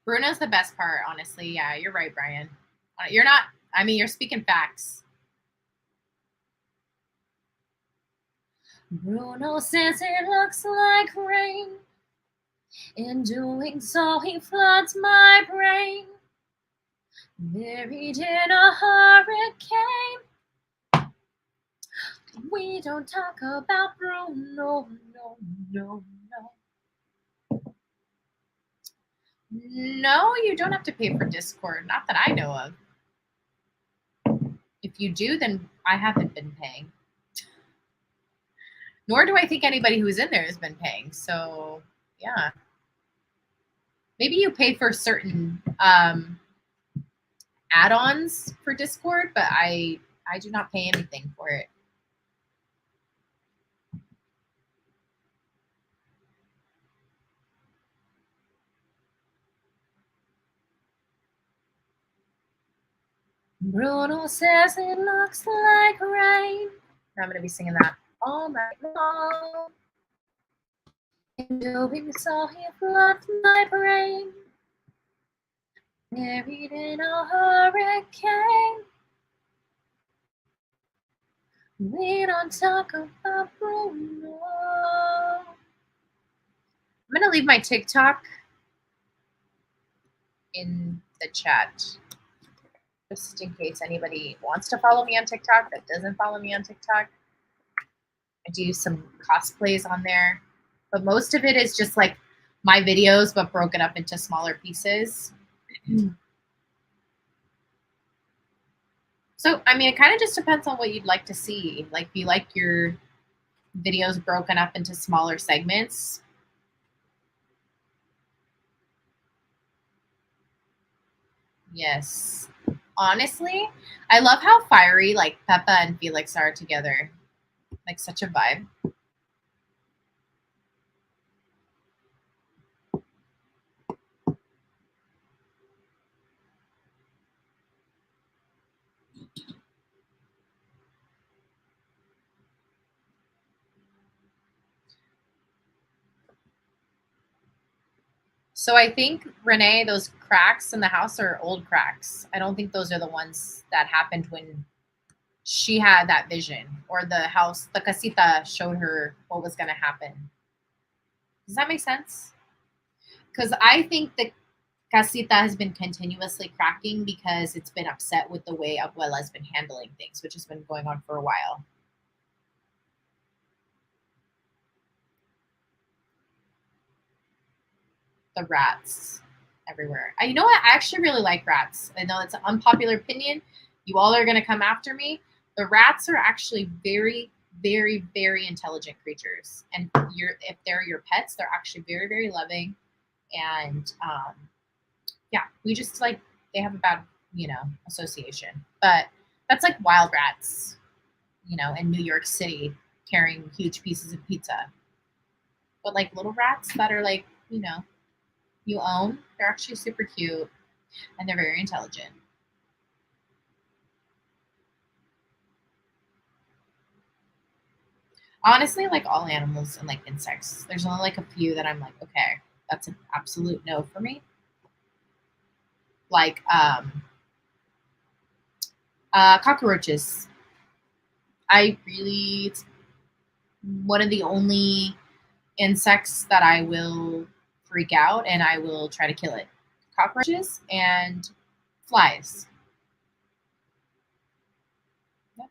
Bruno's the best part, honestly. Yeah, you're right, Brian. You're not, I mean, you're speaking facts. Bruno says it looks like rain. In doing so, he floods my brain. Buried in a hurricane. We don't talk about Bruno, no, no, no. No, you don't have to pay for Discord. Not that I know of. If you do, then I haven't been paying. Nor do I think anybody who's in there has been paying. So, yeah. Maybe you pay for certain add-ons for Discord, but I do not pay anything for it. Bruno says it looks like rain. I'm going to be singing that all night long. In doing so, he floods my brain. Buried in a hurricane. We don't talk about Bruno. I'm going to leave my TikTok in the chat, just in case anybody wants to follow me on TikTok that doesn't follow me on TikTok. I do some cosplays on there, but most of it is just like my videos, but broken up into smaller pieces. So, I mean, it kind of just depends on what you'd like to see. Like, if you like your videos broken up into smaller segments. Yes. Honestly, I love how fiery like Peppa and Felix are together. Like such a vibe. So I think, Renee, those cracks in the house are old cracks. I don't think those are the ones that happened when she had that vision, or the house, the casita showed her what was going to happen. Does that make sense? Because I think that Casita has been continuously cracking because it's been upset with the way Abuela's been handling things, which has been going on for a while. The rats everywhere. You know what? I actually really like rats. I know it's an unpopular opinion. You all are going to come after me. The rats are actually very, very, very intelligent creatures. And if they're your pets, they're actually very, very loving. And yeah, we just like, they have a bad, association. But that's like wild rats, in New York City carrying huge pieces of pizza. But like little rats that are like, you own, they're actually super cute and they're very intelligent. Honestly, like all animals and like insects, there's only like a few that I'm like, okay, that's an absolute no for me. Like cockroaches. I really, it's one of the only insects that I will freak out and I will try to kill it. Cockroaches and flies. Yep.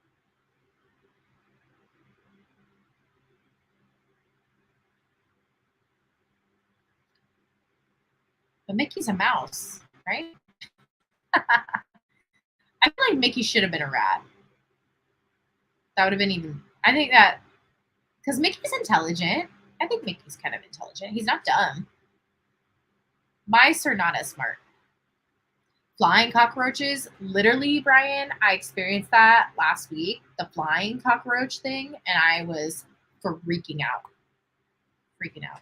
But Mickey's a mouse, right? I feel like Mickey should have been a rat. That would have been even. I think that because Mickey's intelligent. I think Mickey's kind of intelligent. He's not dumb. Mice are not as smart. Flying cockroaches, literally, Brian, I experienced that last week, the flying cockroach thing, and I was freaking out. Freaking out.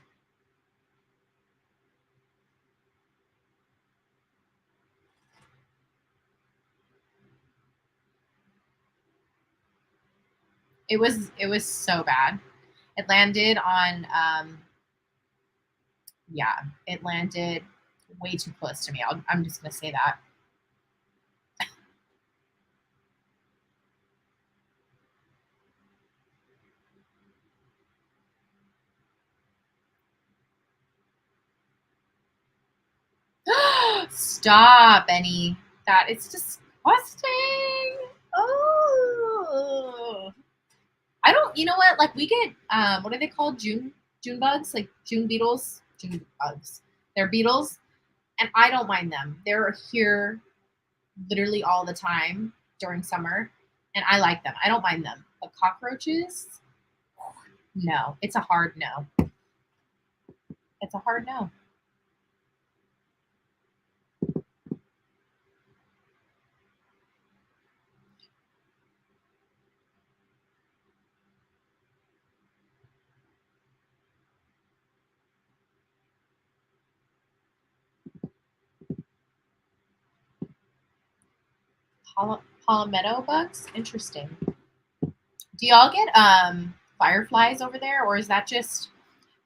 It was so bad. It landed on yeah, it landed way too close to me. I'm just gonna say that. Stop, Benny. That it's disgusting. Oh, I don't. You know what? Like we get what are they called? June bugs, like June beetles. June bugs. They're beetles, and I don't mind them. They're here literally all the time during summer, and I like them. I don't mind them. But cockroaches, no. It's a hard no. It's a hard no. Palmetto bugs, interesting. Do y'all get fireflies over there, or is that just?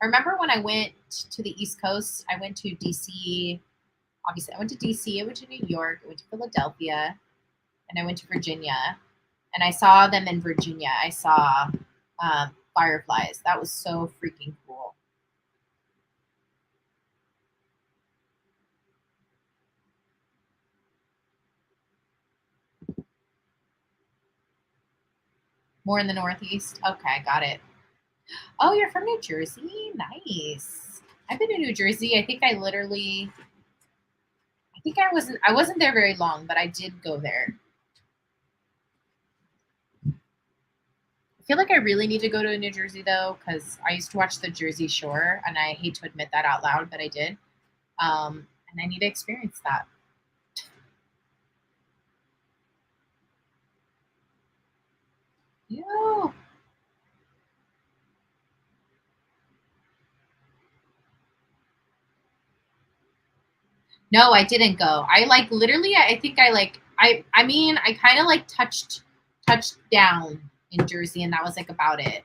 I remember when I went to the East Coast, I went to DC. Obviously, I went to DC, I went to New York, I went to Philadelphia, and I went to Virginia. And I saw them in Virginia. I saw fireflies. That was so freaking cool. More in the Northeast. Okay, got it. Oh, you're from New Jersey? Nice. I've been to New Jersey. I think I wasn't there very long, but I did go there. I feel like I really need to go to New Jersey though, because I used to watch the Jersey Shore, and I hate to admit that out loud, but I did. And I need to experience that. Yeah. No, I didn't go. I like literally. I think I like. I mean, I kind of like touched down in Jersey, and that was like about it.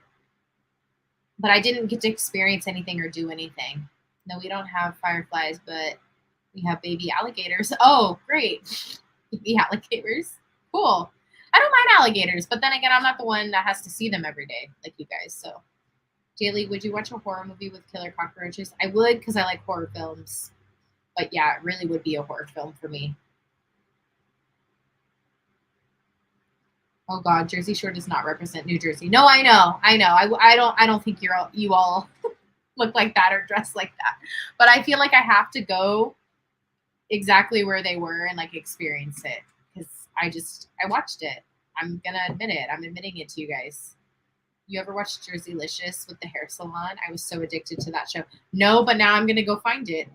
But I didn't get to experience anything or do anything. No, we don't have fireflies, but we have baby alligators. Oh, great. Baby alligators. Cool. I don't mind alligators, but then again, I'm not the one that has to see them every day like you guys. So, Daily, would you watch a horror movie with killer cockroaches? I would because I like horror films. But yeah, it really would be a horror film for me. Oh God, Jersey Shore does not represent New Jersey. No, I know. I don't think you all look like that or dress like that. But I feel like I have to go exactly where they were and like experience it because I watched it. I'm gonna admit it. I'm admitting it to you guys. You ever watched Jerseylicious with the hair salon? I was so addicted to that show. No, but now I'm gonna go find it.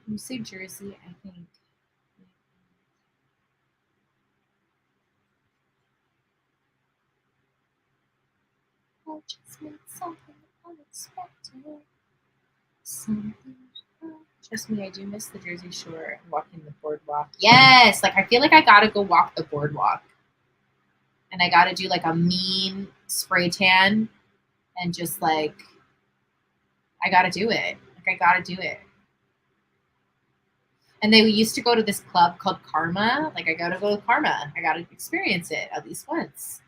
You say Jersey, I think. I just made something unexpected. Something. Trust me, I do miss the Jersey Shore and walking the boardwalk. Yes, like I feel like I gotta go walk the boardwalk, and I gotta do like a mean spray tan, and just like I gotta do it. Like I gotta do it. And they used to go to this club called Karma. Like I gotta go to Karma. I gotta experience it at least once.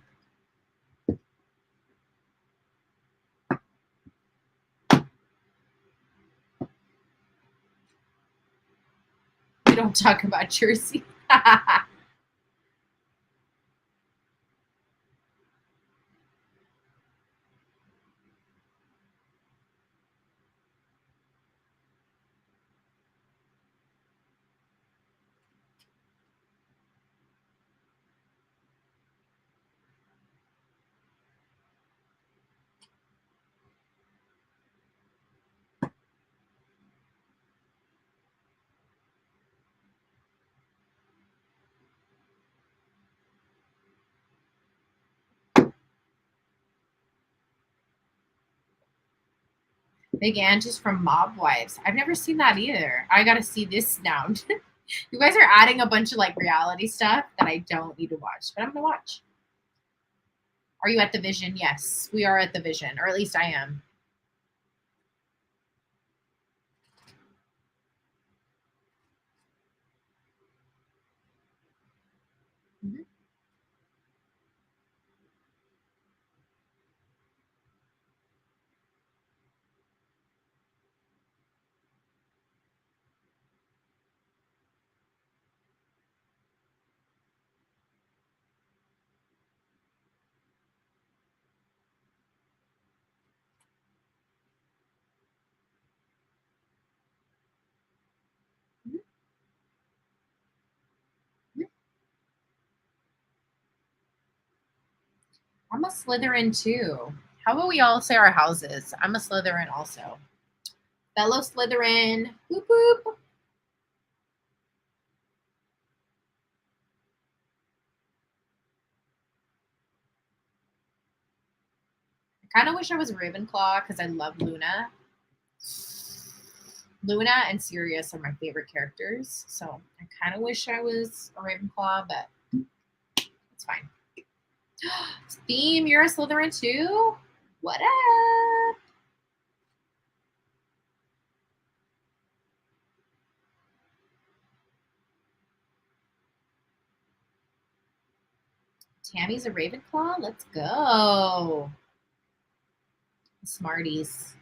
We don't talk about Jersey. Big Angie's from Mob Wives. I've never seen that either. I gotta see this now. You guys are adding a bunch of like reality stuff that I don't need to watch, but I'm gonna watch. Are you at the Vision? Yes, we are at the Vision, or at least I am. Mhm. I'm a Slytherin too. How about we all say our houses? I'm a Slytherin also. Fellow Slytherin. Boop boop. I kind of wish I was a Ravenclaw because I love Luna. Luna and Sirius are my favorite characters, so I kind of wish I was a Ravenclaw, but it's fine. Theme, you're a Slytherin too? What up? Tammy's a Ravenclaw? Let's go. Smarties.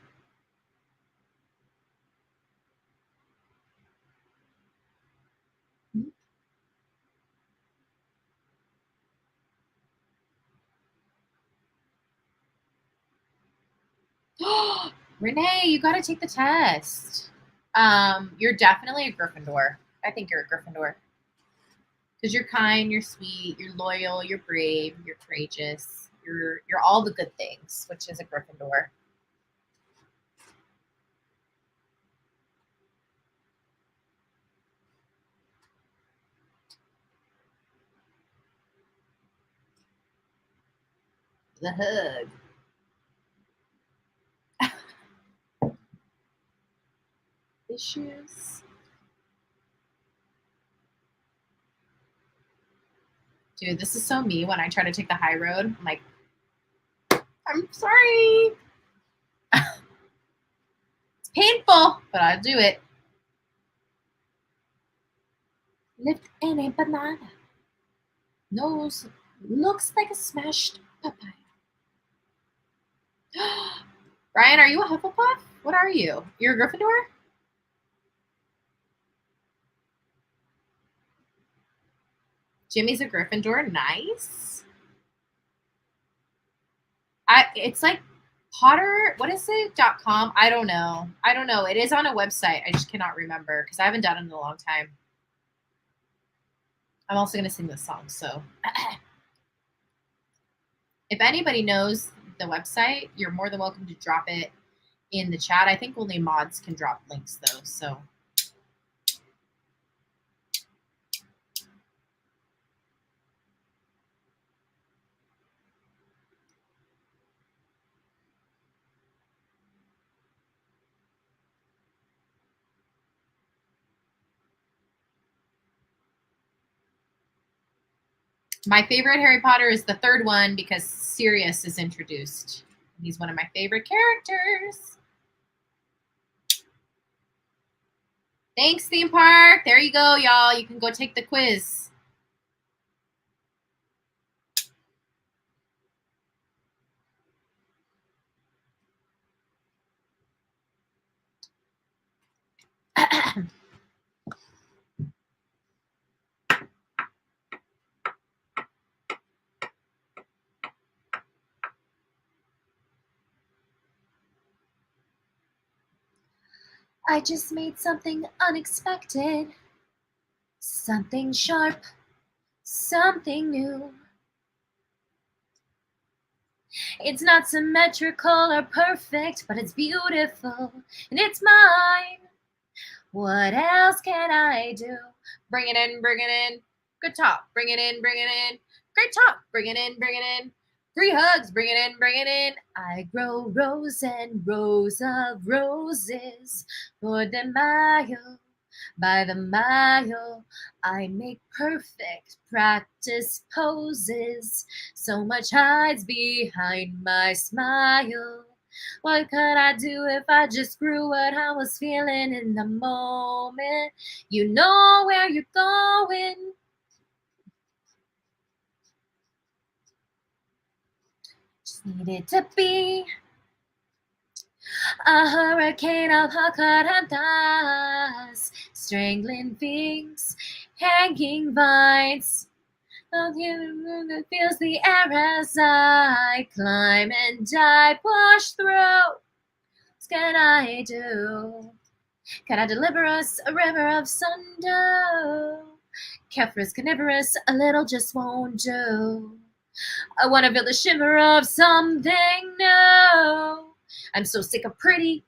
Renee, you got to take the test. You're definitely a Gryffindor. I think you're a Gryffindor because you're kind, you're sweet, you're loyal, you're brave, you're courageous. You're all the good things, which is a Gryffindor. The hug. Issues. Dude, this is so me when I try to take the high road. I'm like, I'm sorry. It's painful, but I'll do it. Lived in a banana. Nose looks like a smashed papaya. Brian, are you a Hufflepuff? What are you? You're a Gryffindor? Jimmy's a Gryffindor. Nice. It's like Potter. What is it? .com. I don't know. It is on a website. I just cannot remember because I haven't done it in a long time. I'm also gonna sing this song. So, if anybody knows the website, you're more than welcome to drop it in the chat. I think only mods can drop links though. So. My favorite Harry Potter is the third one because Sirius is introduced. He's one of my favorite characters. Thanks, theme park. There you go, y'all. You can go take the quiz. I just made something unexpected, something sharp, something new. It's not symmetrical or perfect, but it's beautiful and it's mine. What else can I do? Bring it in, bring it in. Good talk. Bring it in, bring it in. Great talk. Bring it in, bring it in. Free hugs. Bring it in, bring it in. I grow rows and rows of roses for the mile. By the mile, I make perfect practice poses. So much hides behind my smile. What could I do if I just grew what I was feeling in the moment? You know where you're going. Just needed to be a hurricane of jacarandas, strangling things, hanging vines. It feels the air as I climb and I push through. What can I do? Can I deliver us a river of sunder? Carefree, carnivorous, a little just won't do. I want to feel the shimmer of something new. I'm so sick of pretty.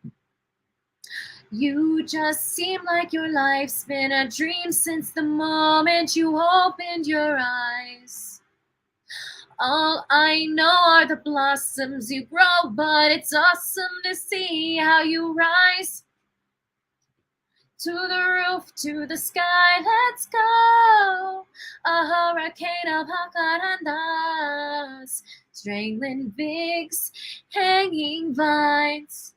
You just seem like your life's been a dream since the moment you opened your eyes. All I know are the blossoms you grow, but it's awesome to see how you rise. To the roof, to the sky, let's go. A hurricane of jacarandas, strangling figs, hanging vines.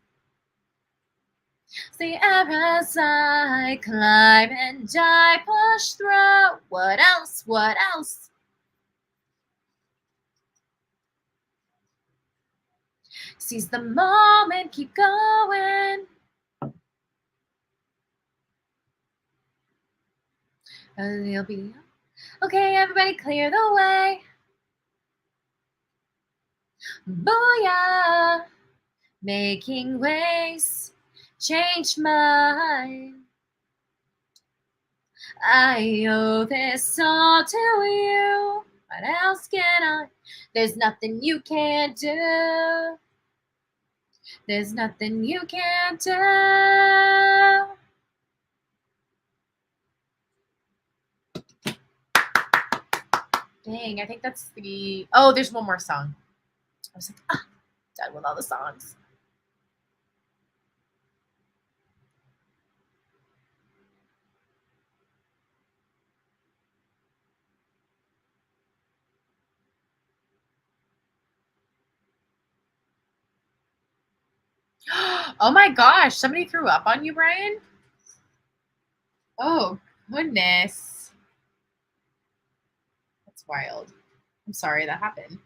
The air as I climb and I push through. What else? What else? Seize the moment, keep going. And you'll be okay. Everybody, clear the way. Booyah! Making waves, change mine. I owe this all to you. What else can I? There's nothing you can't do. There's nothing you can't do. Dang, I think that's the. Oh, there's one more song. I was like, done with all the songs. Oh my gosh, somebody threw up on you, Brian? Oh, goodness. That's wild. I'm sorry that happened.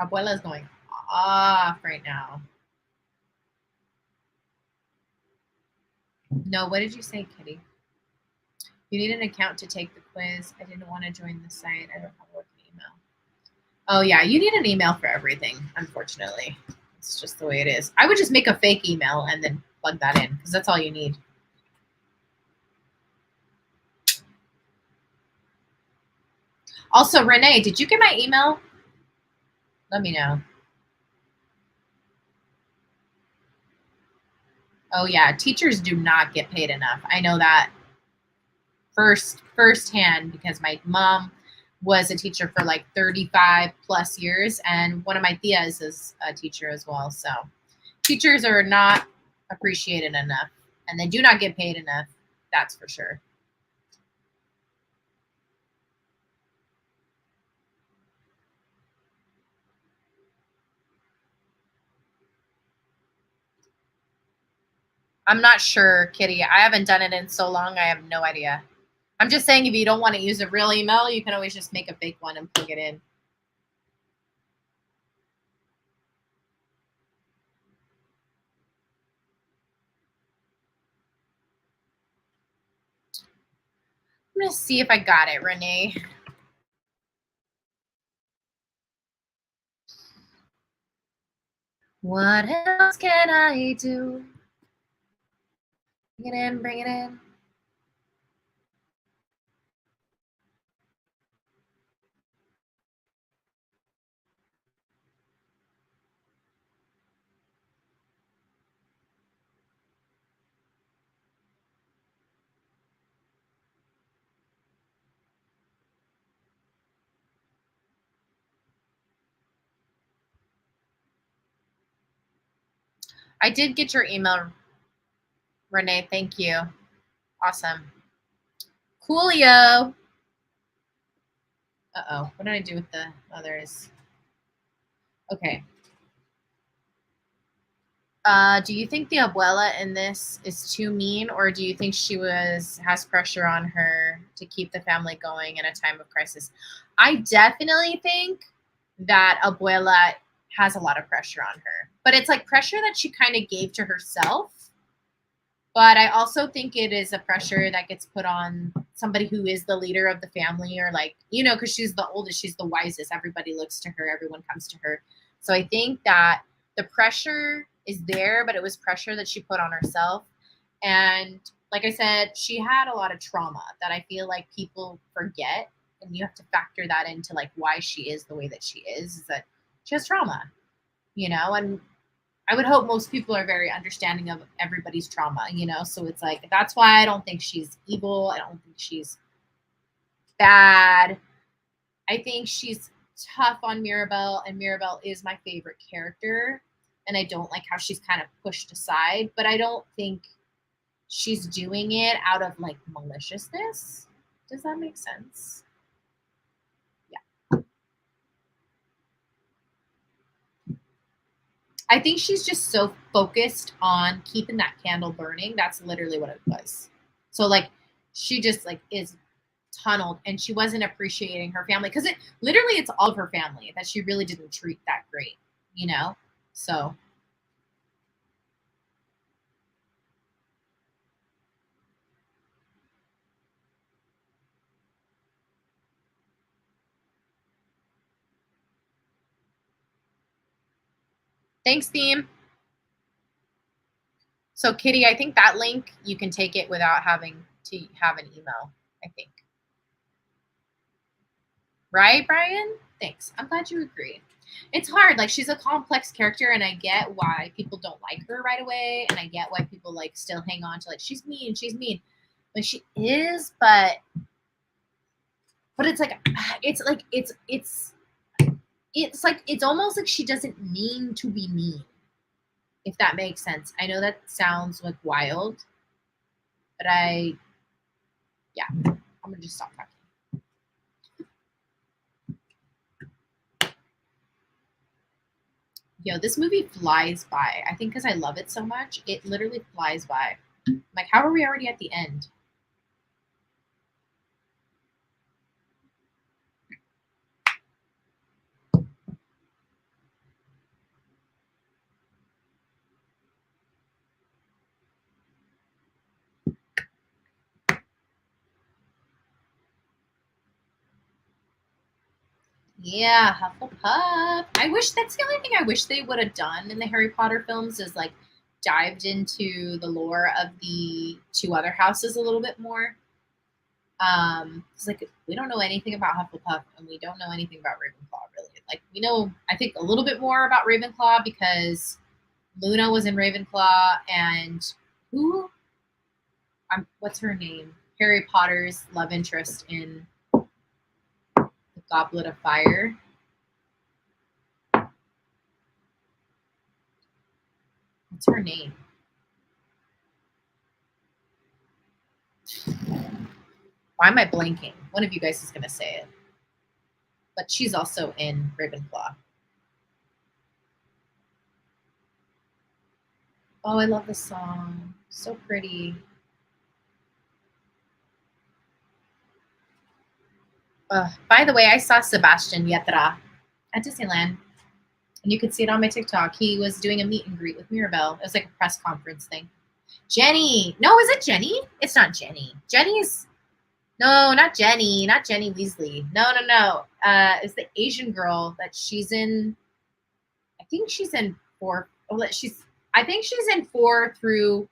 Abuela's going off right now. No, what did you say, Kitty? You need an account to take the quiz. I didn't want to join the site. I don't have a working email. Oh, yeah, you need an email for everything, unfortunately. It's just the way it is. I would just make a fake email and then plug that in because that's all you need. Also, Renee, did you get my email? Let me know. Oh, yeah, teachers do not get paid enough. I know that firsthand because my mom was a teacher for like 35 plus years, and one of my tias is a teacher as well. So teachers are not appreciated enough, and they do not get paid enough. That's for sure. I'm not sure, Kitty. I haven't done it in so long. I have no idea. I'm just saying if you don't want to use a real email, you can always just make a fake one and plug it in. I'm going to see if I got it, Renee. What else can I do? Bring it in, bring it in. I did get your email, Renee. Thank you. Awesome. Coolio. Uh-oh. What did I do with the others? Okay. Do you think the abuela in this is too mean, or do you think she has pressure on her to keep the family going in a time of crisis? I definitely think that abuela has a lot of pressure on her, but it's like pressure that she kind of gave to herself. But I also think it is a pressure that gets put on somebody who is the leader of the family, or like, because she's the oldest, she's the wisest. Everybody looks to her, everyone comes to her. So I think that the pressure is there, but it was pressure that she put on herself. And like I said, she had a lot of trauma that I feel like people forget. And you have to factor that into like why she is the way that she is that she has trauma, and I would hope most people are very understanding of everybody's trauma, So it's like that's why I don't think she's evil. I don't think she's bad. I think she's tough on Mirabelle, and Mirabelle is my favorite character. And I don't like how she's kind of pushed aside, but I don't think she's doing it out of like maliciousness. Does that make sense? I think she's just so focused on keeping that candle burning. That's literally what it was. So like she just like is tunneled, and she wasn't appreciating her family because it's all of her family that she really didn't treat that great, you know? So thanks, theme. So Kitty, I think that link you can take it without having to have an email, I think. Right, Brian? Thanks. I'm glad you agree. It's hard. Like she's a complex character, and I get why people don't like her right away, and I get why people like still hang on to like she's mean, she's mean. Like she is, but it's like it's like it's almost like she doesn't mean to be mean. if that makes sense. I know that sounds like wild, but yeah, I'm gonna just stop talking. Yo, this movie flies by. I think because I love it so much, it literally flies by. Like, how are we already at the end? Yeah, Hufflepuff. I wish that's the only thing I wish they would have done in the Harry Potter films is like dived into the lore of the two other houses a little bit more. It's like we don't know anything about Hufflepuff and we don't know anything about Ravenclaw really. Like we know, I think a little bit more about Ravenclaw because Luna was in Ravenclaw and who? What's her name? Harry Potter's love interest in the Goblet of Fire. What's her name? Why am I blanking? One of you guys is going to say it. But she's also in Ravenclaw. Oh, I love this song. So pretty. By the way, I saw Sebastian Yatra at Disneyland. And you could see it on my TikTok. He was doing a meet and greet with Mirabelle. It was like a press conference thing. Jenny. No, is it Jenny? It's not Jenny. Jenny's. No, not Jenny. Not Jenny Weasley. No. It's the Asian girl that she's in. I think she's in 4. Oh, I think she's in 4 through,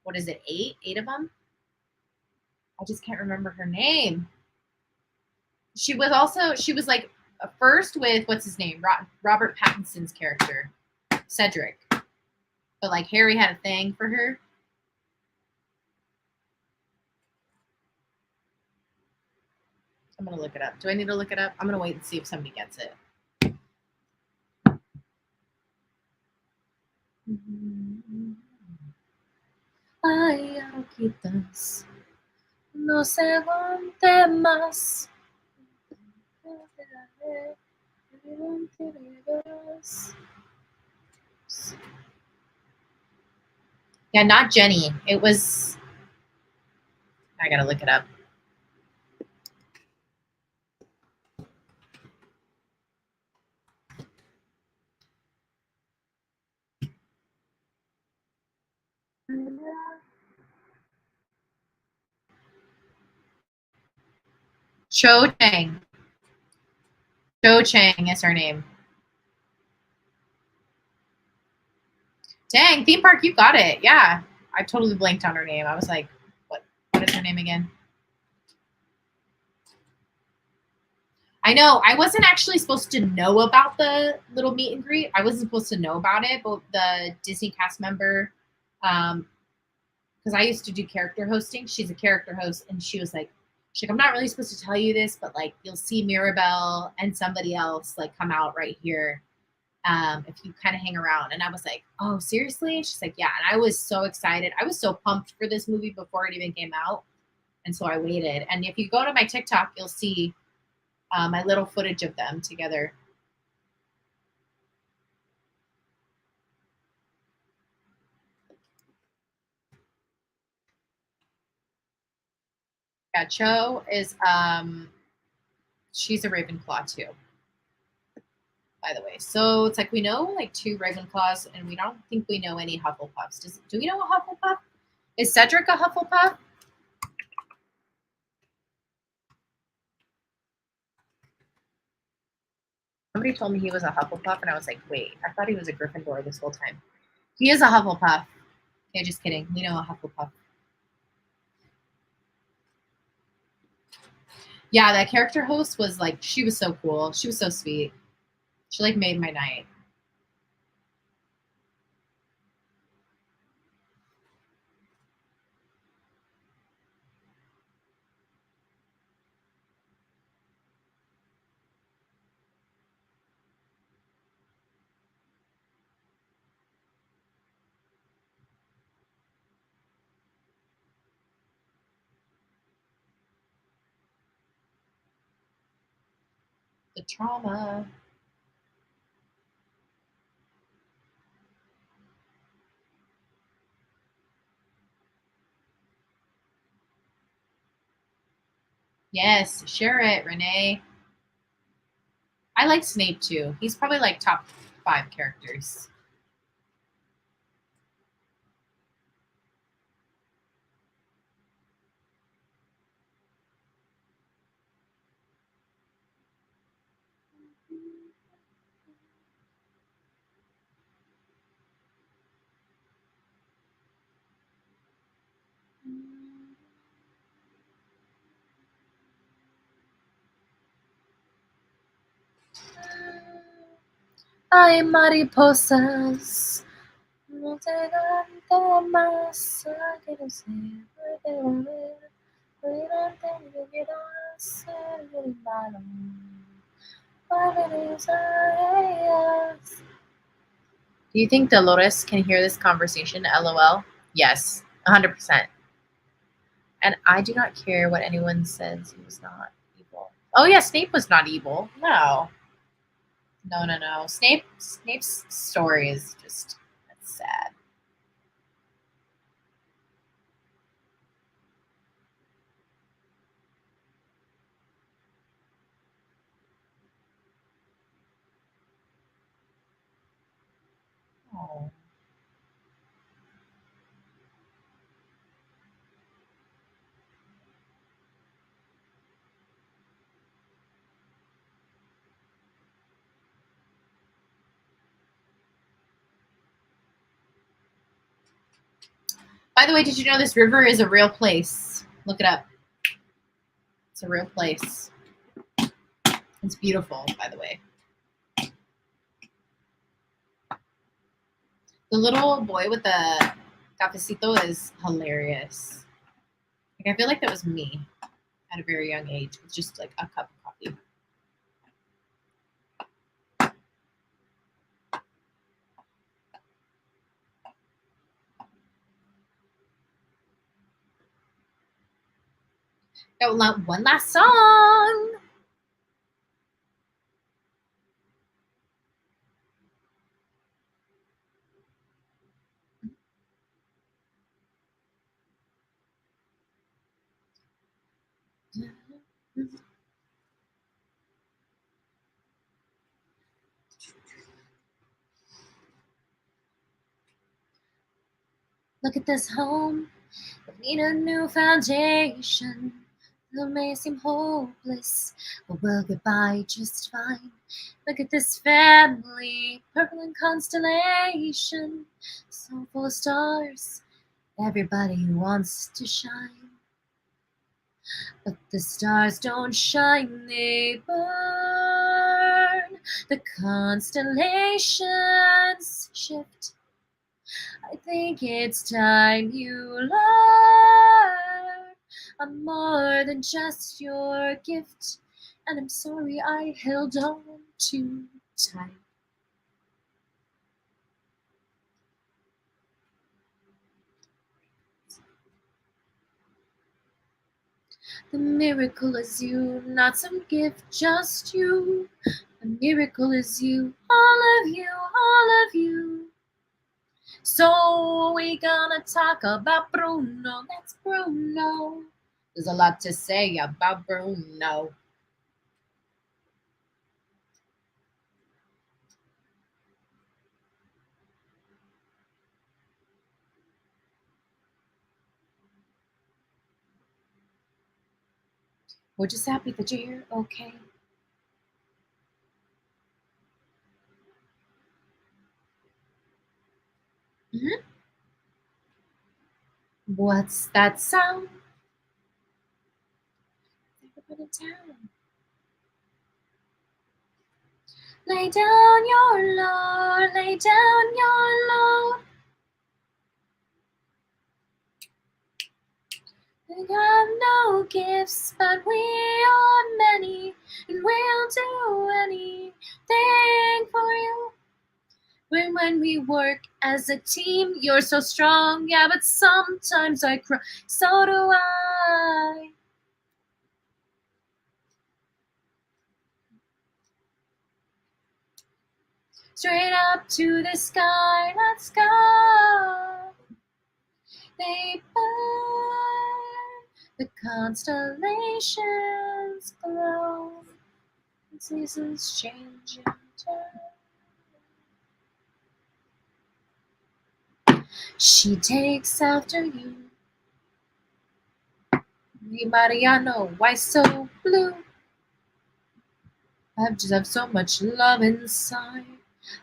what is it, 8? 8 of them? I just can't remember her name. She was like first with, what's his name? Robert Pattinson's character, Cedric. But like Harry had a thing for her. I'm going to look it up. Do I need to look it up? I'm going to wait and see if somebody gets it. Ay, Aroquitas, no se aguante más. Yeah, not Jenny. It was. I gotta look it up. Cho Chang. Cho Chang is her name. Dang, theme park, you got it. Yeah. I totally blanked on her name. I was like, what is her name again? I know. I wasn't actually supposed to know about the little meet and greet. I wasn't supposed to know about it, but the Disney cast member, because I used to do character hosting. She's a character host, and she's like, I'm not really supposed to tell you this, but like you'll see Mirabelle and somebody else like come out right here if you kind of hang around. And I was like, oh, seriously? And she's like, yeah. And I was so excited. I was so pumped for this movie before it even came out. And so I waited. And if you go to my TikTok, you'll see my little footage of them together. Yeah, Cho is, she's a Ravenclaw too, by the way. So it's like we know like 2 Ravenclaws, and we don't think we know any Hufflepuffs. Do we know a Hufflepuff? Is Cedric a Hufflepuff? Somebody told me he was a Hufflepuff, and I was like, wait, I thought he was a Gryffindor this whole time. He is a Hufflepuff. Okay, just kidding. We know a Hufflepuff. Yeah, that character host was like, she was so cool. She was so sweet. She like made my night. The trauma. Yes, share it, Renee. I like Snape too. He's probably like top 5 characters. Ay, mariposas. No te dan más. Quiero ser. Do you think Dolores can hear this conversation? LOL. Yes, 100%. And I do not care what anyone says. He was not evil. Oh yeah, Snape was not evil. No. No. Snape's story is just that's sad. Oh. By the way, did you know this river is a real place? Look it up. It's a real place. It's beautiful, by the way. The little boy with the cafecito is hilarious. Like, I feel like that was me at a very young age with just like a cup of coffee. Got one last song. Look at this home. We need a new foundation. It may seem hopeless, but we'll get by just fine. Look at this family, purple and constellation, so full of stars. Everybody wants to shine, but the stars don't shine, they burn. The constellations shift. I think it's time you learn I'm more than just your gift, and I'm sorry I held on too tight. The miracle is you, not some gift, just you. The miracle is you, all of you, all of you. So we gonna talk about Bruno. That's Bruno. There's a lot to say about Bruno. We're just happy that you're here, okay? Mm-hmm. What's that sound? Everybody in town. Lay down your load, lay down your load. We got no gifts, but we are many, and we'll do anything for you. When we work as a team, you're so strong, yeah, but sometimes I cry, so do I. straight up to the sky, let's go. They burn, the constellations glow, and seasons change in turn. She takes after you. Mi Mariano, why so blue? I just have so much love inside.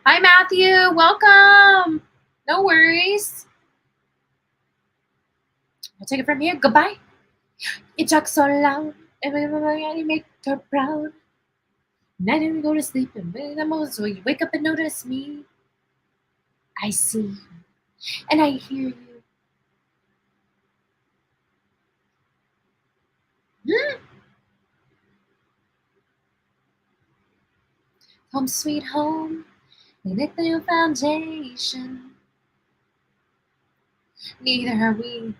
Hi, Matthew. Welcome. No worries. I'll take it from here. Goodbye. You talk so loud. Everybody make her proud. Night and we go to sleep. And when I'm old, so you wake up and notice me. I see you. And I hear you. Home sweet home. Beneath the new foundation. Neither are we.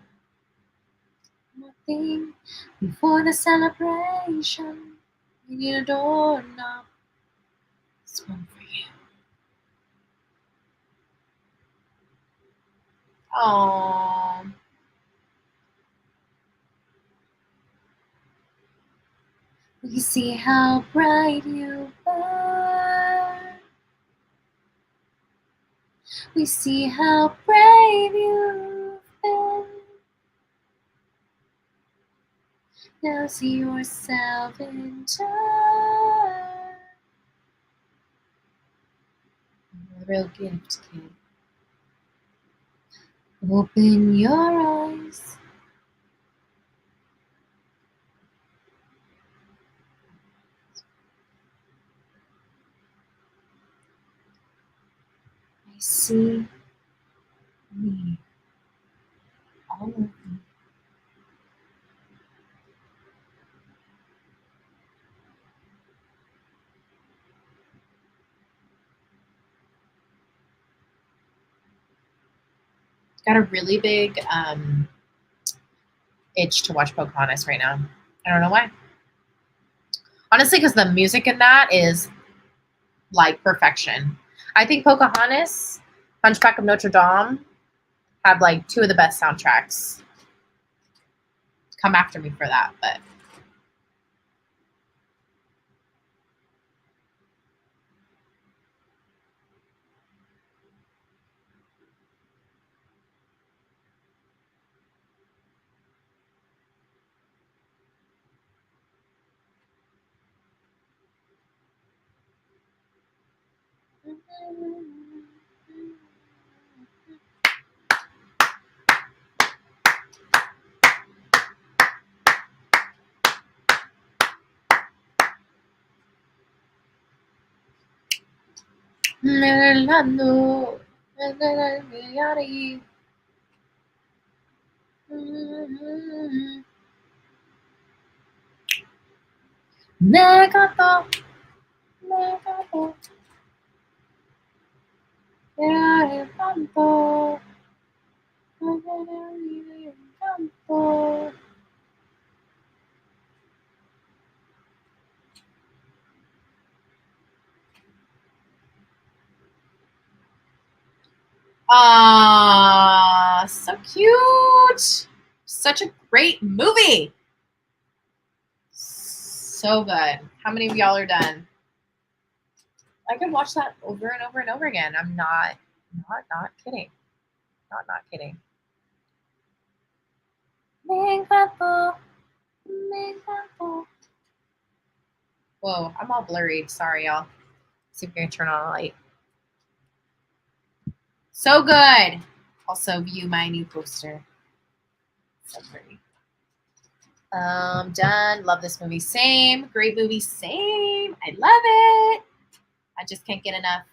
Nothing before the celebration. We need a doorknob. It's one for you. Aww. We see how bright you burn. We see how brave you've been. Now see yourself in turn. You're a real gift, kid. Open your eyes. I see me. All of me. Got a really big itch to watch Pocahontas right now. I don't know why. Honestly, because the music in that is like perfection. I think Pocahontas, Hunchback of Notre Dame have like two of the best soundtracks. Come after me for that, but Encanto. Ah, so cute. Such a great movie. So good. How many of y'all are done? I could watch that over and over and over again. I'm not kidding. Not kidding. Whoa, I'm all blurry. Sorry, y'all. See if we can turn on a light. So good. Also view my new poster. So pretty. Done. Love this movie. Same. Great movie. Same. I love it. I just can't get enough.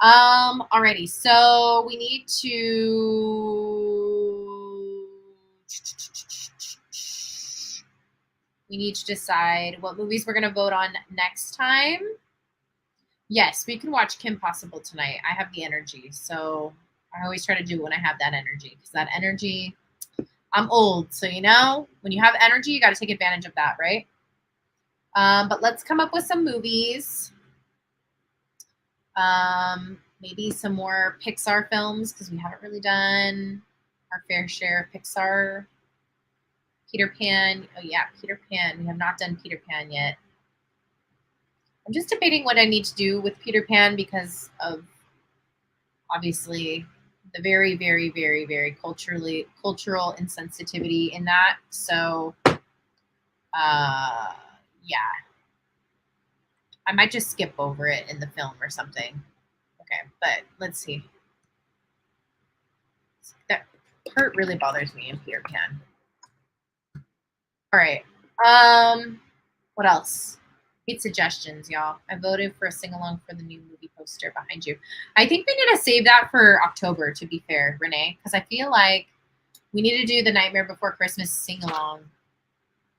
Alrighty. So we need to decide what movies we're gonna vote on next time. Yes, we can watch Kim Possible tonight. I have the energy, so I always try to do it when I have that energy, because that energy, I'm old, so when you have energy, you got to take advantage of that, right? But let's come up with some movies. Maybe some more Pixar films because we haven't really done our fair share of Pixar. Peter Pan. Oh yeah, Peter Pan. We have not done Peter Pan yet. I'm just debating what I need to do with Peter Pan because of obviously the very, very, very, very cultural insensitivity in that. So, yeah, I might just skip over it in the film or something. Okay, but let's see. That part really bothers me in Peter Pan. All right. What else? Need suggestions, y'all. I voted for a sing along for the new movie poster behind you. I think we need to save that for October, to be fair, Renee, because I feel like we need to do the Nightmare Before Christmas sing along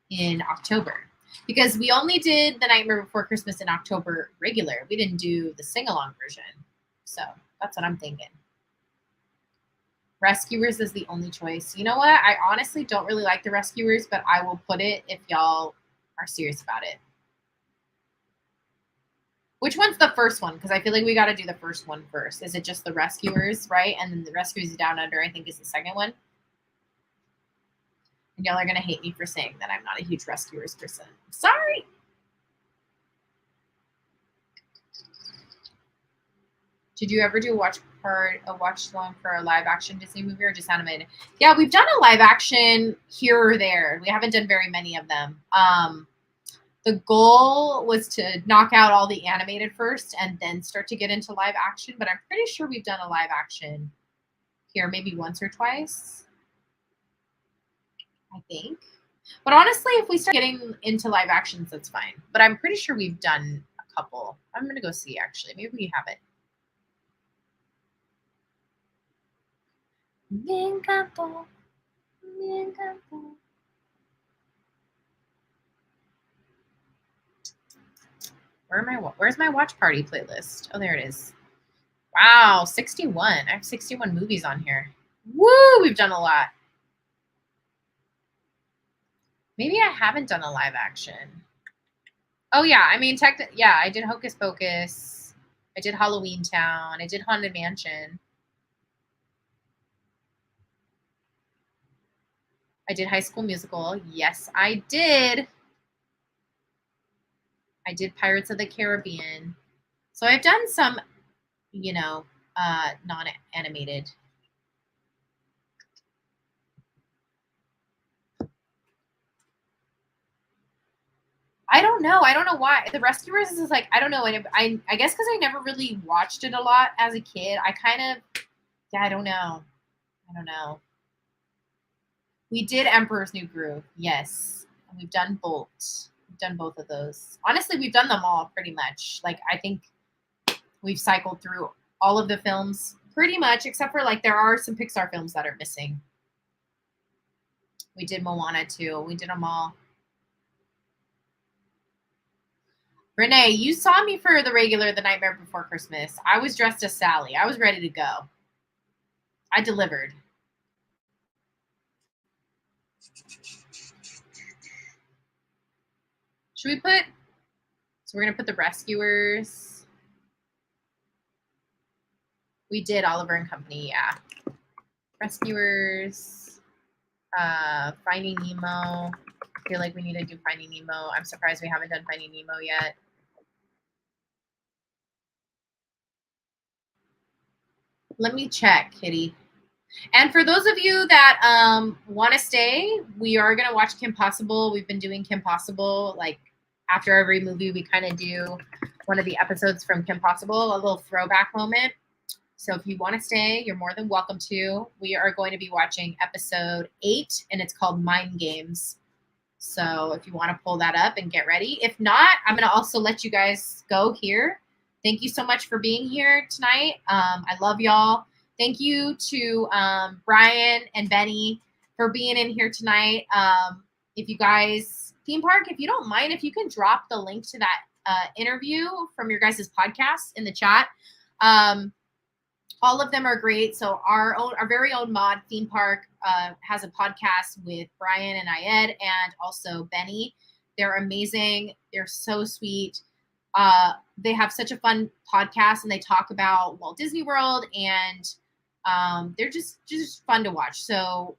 in October. Because we only did the Nightmare Before Christmas in October regular. We didn't do the sing along version. So that's what I'm thinking. Rescuers is the only choice. You know what? I honestly don't really like the Rescuers, but I will put it if y'all are serious about it. Which one's the first one? Because I feel like we got to do the first one first. Is it just the Rescuers, right? And then the Rescuers Down Under, I think, is the second one. And y'all are going to hate me for saying that I'm not a huge Rescuers person. Sorry. Did you ever do a watch along for a live action Disney movie or just animated? Yeah, we've done a live action here or there. We haven't done very many of them. The goal was to knock out all the animated first and then start to get into live action, but I'm pretty sure we've done a live action here maybe once or twice, I think. But honestly, if we start getting into live actions, that's fine. But I'm pretty sure we've done a couple. I'm going to go see, actually. Maybe we have it. Encanto. Encanto. Where's my watch party playlist? Oh, there it is. Wow, 61. I have 61 movies on here. Woo, we've done a lot. Maybe I haven't done a live action. Oh yeah, I mean, yeah, I did Hocus Pocus. I did Halloween Town. I did Haunted Mansion. I did High School Musical. Yes, I did. I did Pirates of the Caribbean. So I've done some, non-animated. I don't know. I don't know why. The Rescuers is like, I don't know. And I guess because I never really watched it a lot as a kid. I kind of, yeah, I don't know. I don't know. We did Emperor's New Groove. Yes. And we've done Bolt. We've done both of those. Honestly, we've done them all pretty much. Like, I think we've cycled through all of the films pretty much, except for like there are some Pixar films that are missing. We did Moana too. We did them all. Renee, you saw me for the regular The Nightmare Before Christmas. I was dressed as Sally. I was ready to go. I delivered. Should we put? So we're gonna put the Rescuers. We did Oliver and Company, yeah. Rescuers. Finding Nemo. I feel like we need to do Finding Nemo. I'm surprised we haven't done Finding Nemo yet. Let me check, Kitty. And for those of you that want to stay, we are going to watch Kim Possible. We've been doing Kim Possible. Like after every movie, we kind of do one of the episodes from Kim Possible, a little throwback moment. So if you want to stay, you're more than welcome to. We are going to be watching episode 8, and it's called Mind Games. So if you want to pull that up and get ready. If not, I'm going to also let you guys go here. Thank you so much for being here tonight. I love y'all. Thank you to Brian and Benny for being in here tonight. If you guys, Theme Park, if you don't mind, if you can drop the link to that interview from your guys' podcast in the chat. All of them are great. So our very own mod, Theme Park, has a podcast with Brian and Ayed and also Benny. They're amazing. They're so sweet. They have such a fun podcast, and they talk about Walt Disney World, and they're just fun to watch. So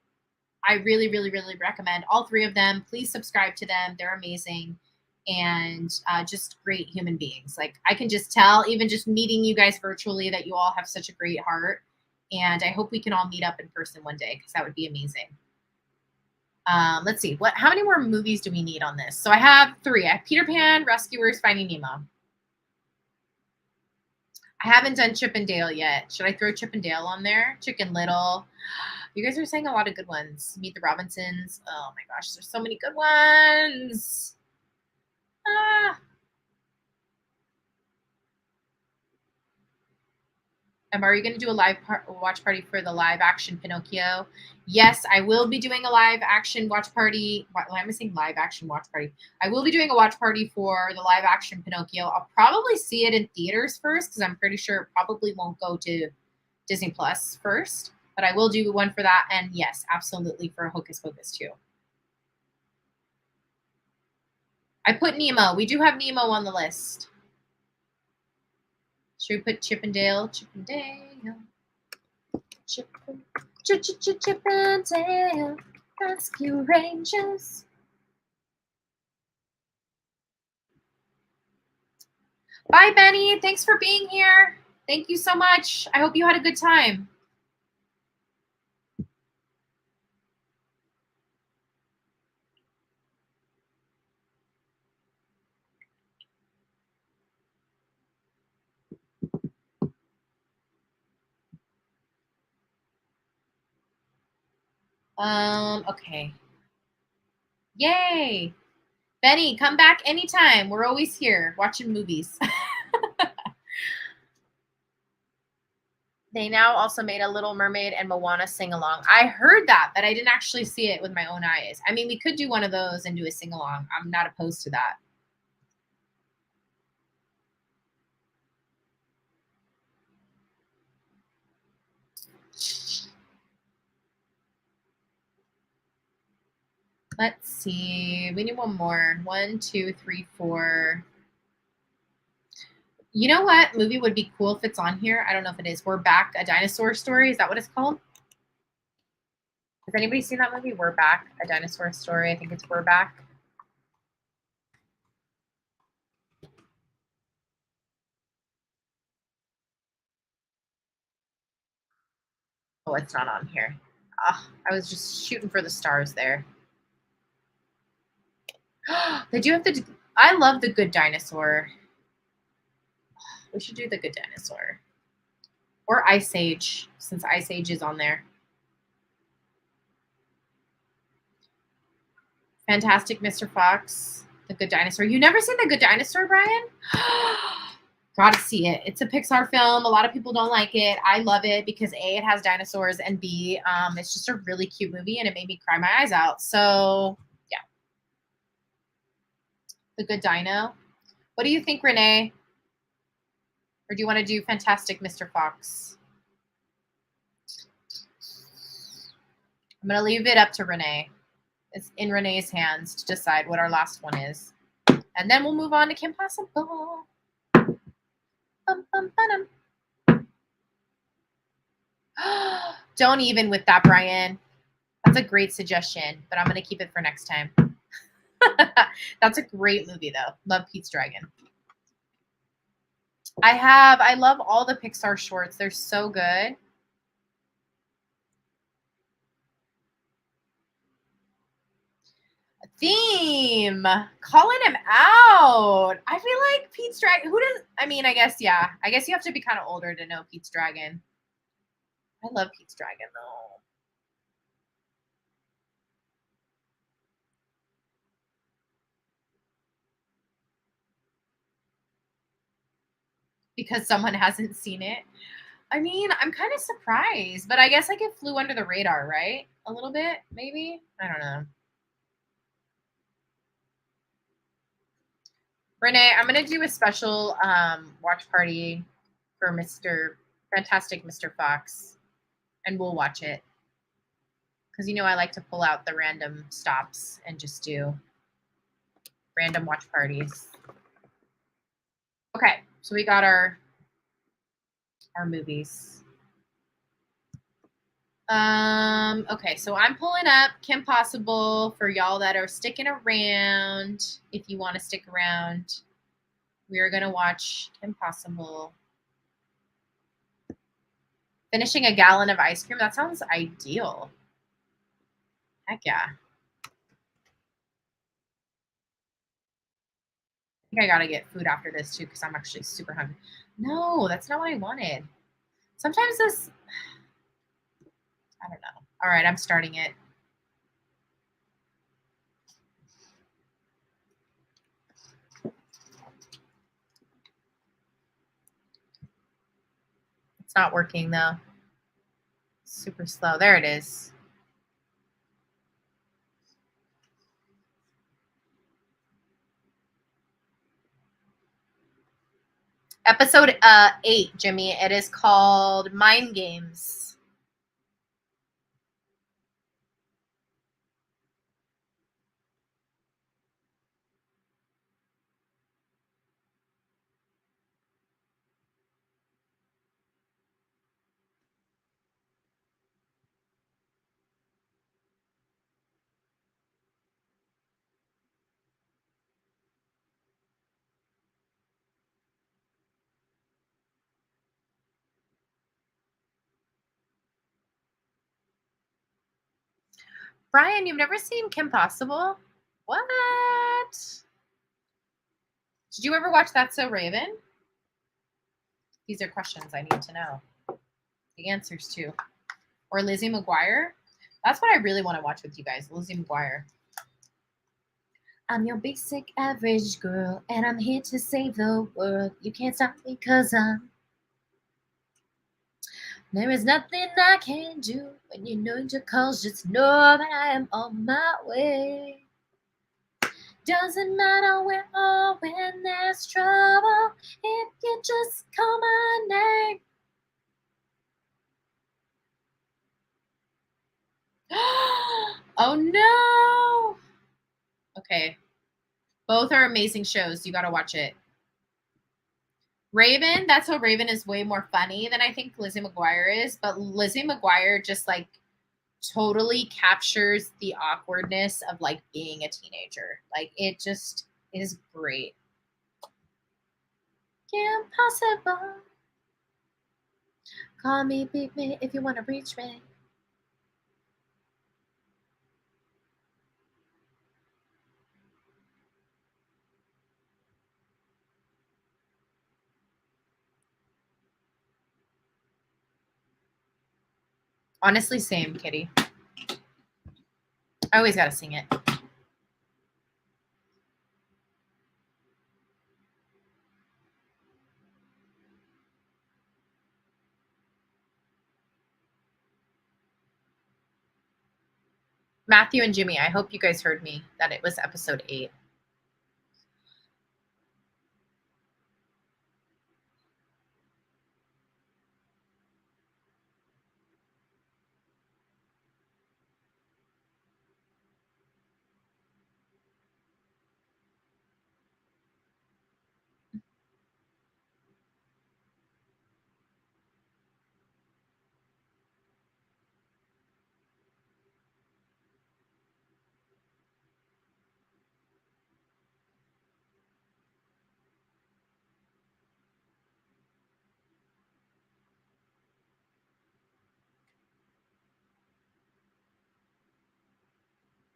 I really, really, really recommend all three of them. Please subscribe to them. They're amazing and just great human beings. Like, I can just tell, even just meeting you guys virtually, that you all have such a great heart. And I hope we can all meet up in person one day, because that would be amazing. Let's see. How many more movies do we need on this? So I have 3. I have Peter Pan, Rescuers, Finding Nemo. I haven't done Chip and Dale yet. Should I throw Chip and Dale on there? Chicken Little. You guys are saying a lot of good ones. Meet the Robinsons. Oh my gosh, there's so many good ones. Are you going to do a live watch party for the live action Pinocchio? Yes, I will be doing a live action watch party. Why am I saying live action watch party? I will be doing a watch party for the live action Pinocchio. I'll probably see it in theaters first, because I'm pretty sure it probably won't go to Disney Plus first. But I will do one for that. And yes, absolutely, for Hocus Pocus too. I put Nemo. We do have Nemo on the list. Should we put Chip and Dale? Chip and Dale. Chip and Dale. Rescue Rangers. Bye, Benny. Thanks for being here. Thank you so much. I hope you had a good time. Okay. Yay. Benny, come back anytime. We're always here watching movies. They now also made a Little Mermaid and Moana sing-along. I heard that, but I didn't actually see it with my own eyes. I mean, we could do one of those and do a sing-along. I'm not opposed to that. Let's see. We need one more. 1, 2, 3, 4. You know what movie would be cool if it's on here? I don't know if it is. We're Back, A Dinosaur Story. Is that what it's called? Has anybody seen that movie? We're Back, A Dinosaur Story. I think it's We're Back. Oh, it's not on here. Oh, I was just shooting for the stars there. They do have to. I love The Good Dinosaur. We should do The Good Dinosaur. Or Ice Age, since Ice Age is on there. Fantastic Mr. Fox, The Good Dinosaur. You never seen The Good Dinosaur, Brian? Gotta see it. It's a Pixar film. A lot of people don't like it. I love it because A, it has dinosaurs, and B, it's just a really cute movie, and it made me cry my eyes out. So, yeah. The Good Dino. What do you think, Renee? Or do you want to do Fantastic Mr. Fox? I'm going to leave it up to Renee. It's in Renee's hands to decide what our last one is. And then we'll move on to Kim Possible. Don't even with that, Brian. That's a great suggestion, but I'm going to keep it for next time. That's a great movie, though. Love Pete's Dragon. I love all the Pixar shorts. They're so good. Theme. Calling him out. I feel like Pete's Dragon. Who does? I mean, I guess, yeah. I guess you have to be kind of older to know Pete's Dragon. I love Pete's Dragon, though. Because someone hasn't seen it. I mean, I'm kind of surprised, but I guess like it flew under the radar, right? A little bit, maybe. I don't know. Renee, I'm gonna do a special watch party for Mr. Fantastic Mr. Fox, and we'll watch it because you know I like to pull out the random stops and just do random watch parties. Okay, so we got our movies. Okay, so I'm pulling up Kim Possible for y'all that are sticking around. If you want to stick around, we are gonna watch Kim Possible. Finishing a gallon of ice cream. That sounds ideal. Heck yeah. I think I gotta get food after this too because I'm actually super hungry. No, that's not what I wanted. Sometimes this, I don't know. All right, I'm starting it. It's not working though. Super slow. There it is. Episode 8, Jimmy. It is called Mind Games. Brian, you've never seen Kim Possible? What? Did you ever watch That's So Raven? These are questions I need to know. The answers to. Or Lizzie McGuire? That's what I really want to watch with you guys. Lizzie McGuire. I'm your basic average girl, and I'm here to save the world. You can't stop me because there is nothing I can do when you know your calls. Just know that I am on my way. Doesn't matter where or when there's trouble, if you just call my name. Oh no! Okay. Both are amazing shows. You gotta watch it. Raven, That's So Raven is way more funny than I think Lizzie McGuire is, but Lizzie McGuire just like totally captures the awkwardness of like being a teenager. Like it just is great. Impossible. Call me, beat me if you want to reach me. Honestly, same, Kitty. I always gotta sing it. Matthew and Jimmy, I hope you guys heard me that it was episode 8.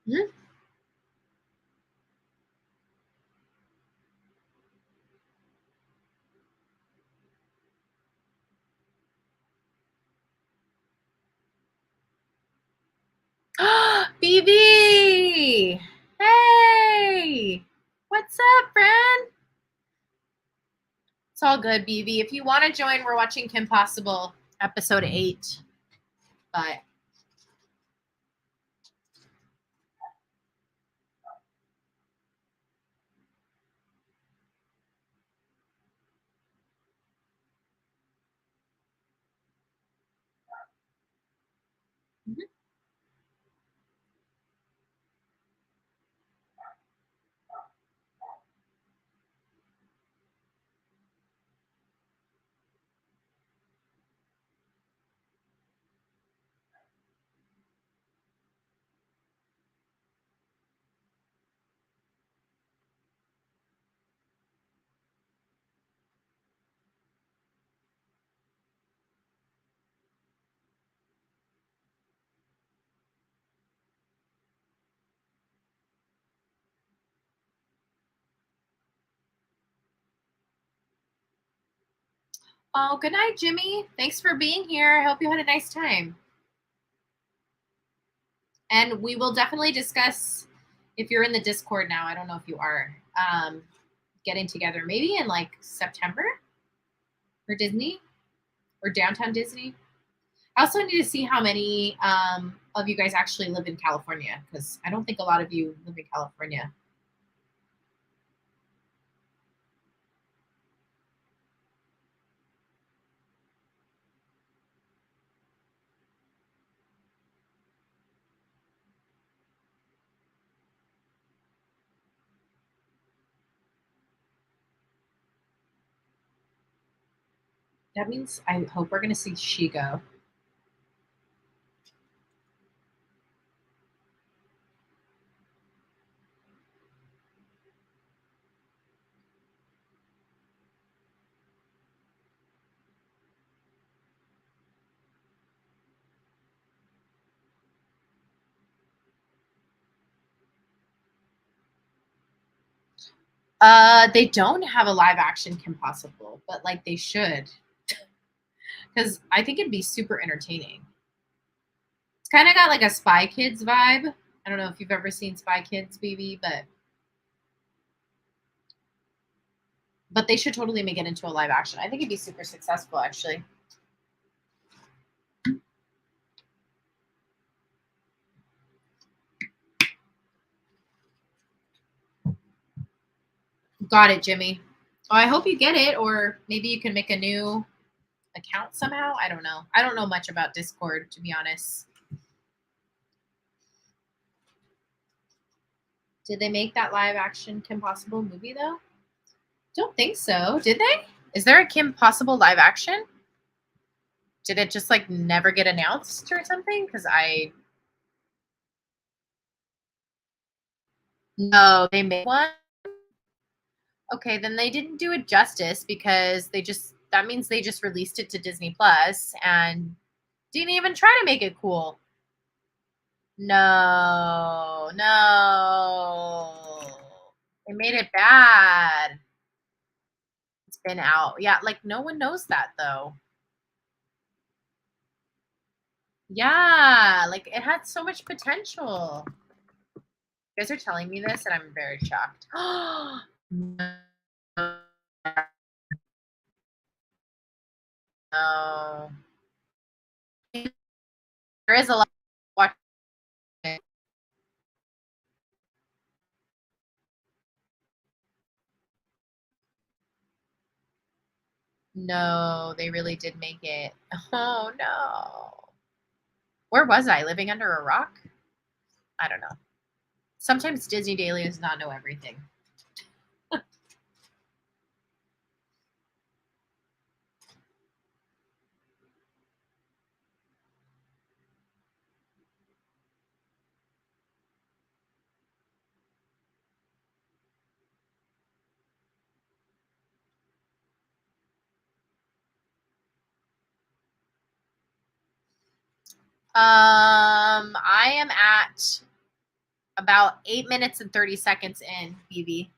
Mm-hmm. BB! Hey! What's up, friend? It's all good, BB. If you want to join, we're watching Kim Possible, episode 8. But Oh, good night, Jimmy. Thanks for being here. I hope you had a nice time. And we will definitely discuss if you're in the Discord now. I don't know if you are. Getting together maybe in like September for Disney or downtown Disney. I also need to see how many of you guys actually live in California because I don't think a lot of you live in California. That means I hope we're going to see Shigo. They don't have a live action Kim Possible, but like they should, because I think it'd be super entertaining. It's kind of got like a Spy Kids vibe. I don't know if you've ever seen Spy Kids, BB, but they should totally make it into a live action. I think it'd be super successful, actually. Got it, Jimmy. Well, I hope you get it, or maybe you can make a new account somehow. I don't know. I don't know much about Discord, to be honest. Did they make that live action Kim Possible movie though? Don't think so. Did they? Is there a Kim Possible live action? Did it just like never get announced or something? Because I no, they made one. Okay, then they didn't do it justice because that means they just released it to Disney Plus and didn't even try to make it cool. No, no. They made it bad. It's been out. Yeah, like no one knows that though. Yeah, like it had so much potential. You guys are telling me this and I'm very shocked. No. No. There is a lot watch it. No, they really did make it. Oh no. Where was I? Living under a rock? I don't know. Sometimes Disney Daily does not know everything. I am at about 8 minutes and 30 seconds in, BB.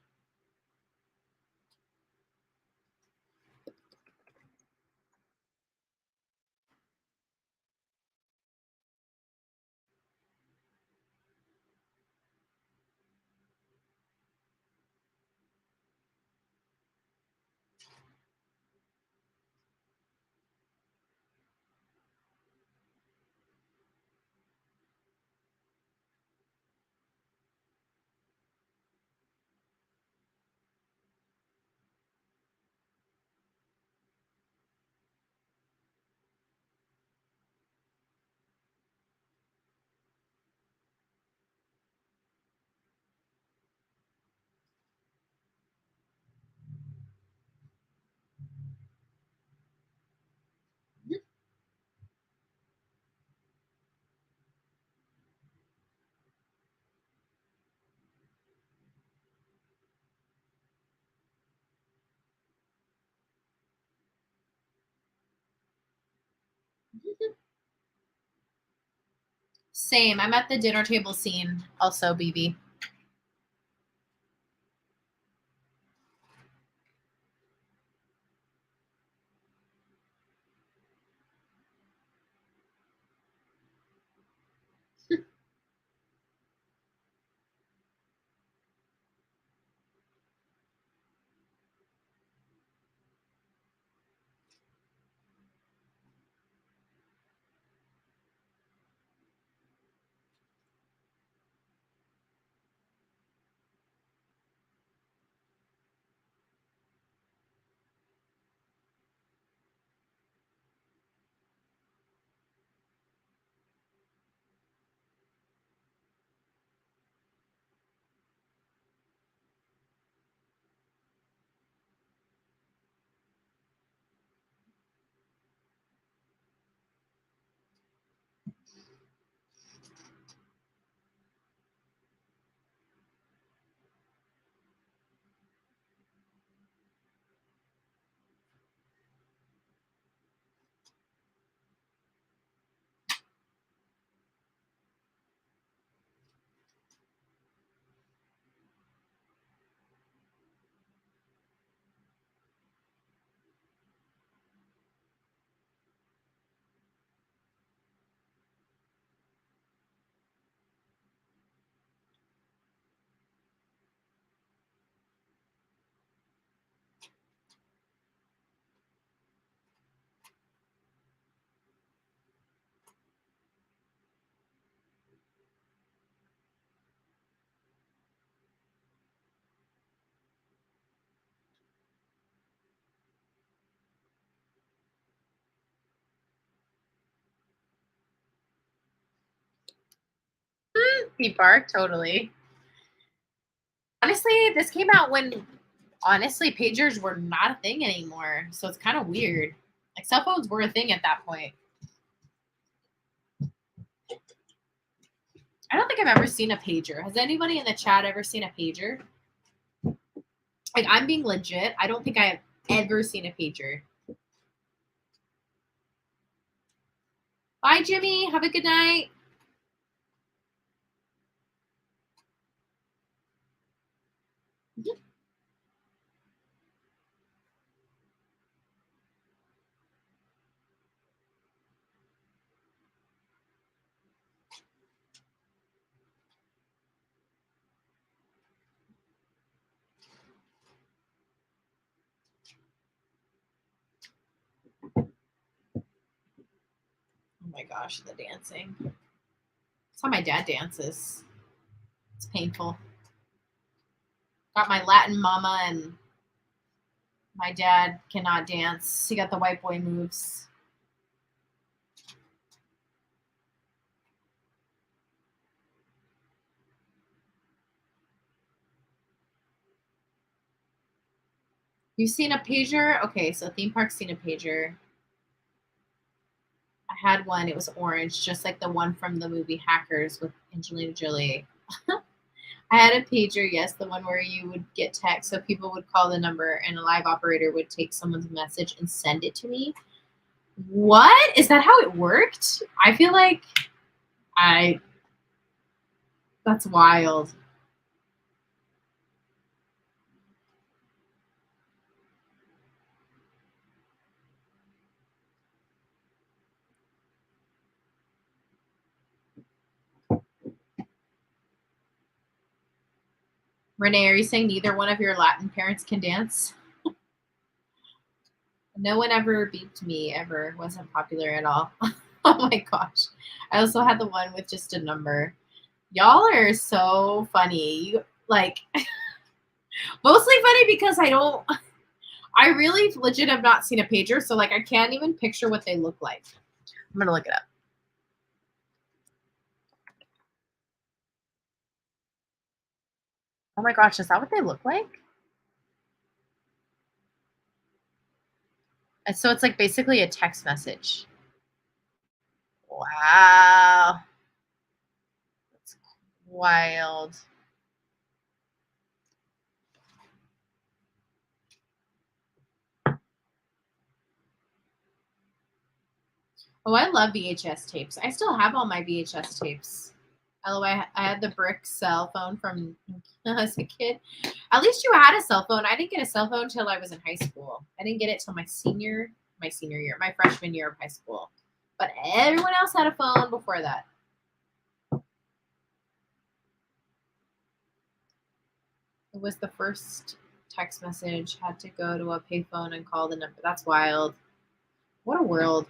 Same. I'm at the dinner table scene also, BB. theme park, totally. Honestly, this came out when honestly pagers were not a thing anymore. So it's kind of weird. Like cell phones were a thing at that point. I don't think I've ever seen a pager. Has anybody in the chat ever seen a pager? Like I'm being legit. I don't think I have ever seen a pager. Bye, Jimmy. Have a good night. Oh my gosh, the dancing. That's how my dad dances. It's painful. Got my Latin mama and my dad cannot dance. He got the white boy moves. You've seen a pager? Okay, so theme park's seen a pager. I had one. It was orange, just like the one from the movie Hackers with Angelina Jolie. I had a pager, yes, the one where you would get text, so people would call the number and a live operator would take someone's message and send it to me. What? Is that how it worked? I feel like that's wild. Renee, are you saying neither one of your Latin parents can dance? No one ever beeped me ever. Wasn't popular at all. Oh my gosh. I also had the one with just a number. Y'all are so funny. You like mostly funny because I really legit have not seen a pager, so like I can't even picture what they look like. I'm gonna look it up. Oh my gosh, is that what they look like? And so it's like basically a text message. Wow. That's wild. Oh, I love VHS tapes. I still have all my VHS tapes. Although I had the brick cell phone from as a kid. At least you had a cell phone. I didn't get a cell phone until I was in high school. I didn't get it till my freshman year of high school. But everyone else had a phone before that. It was the first text message. Had to go to a payphone and call the number. That's wild. What a world.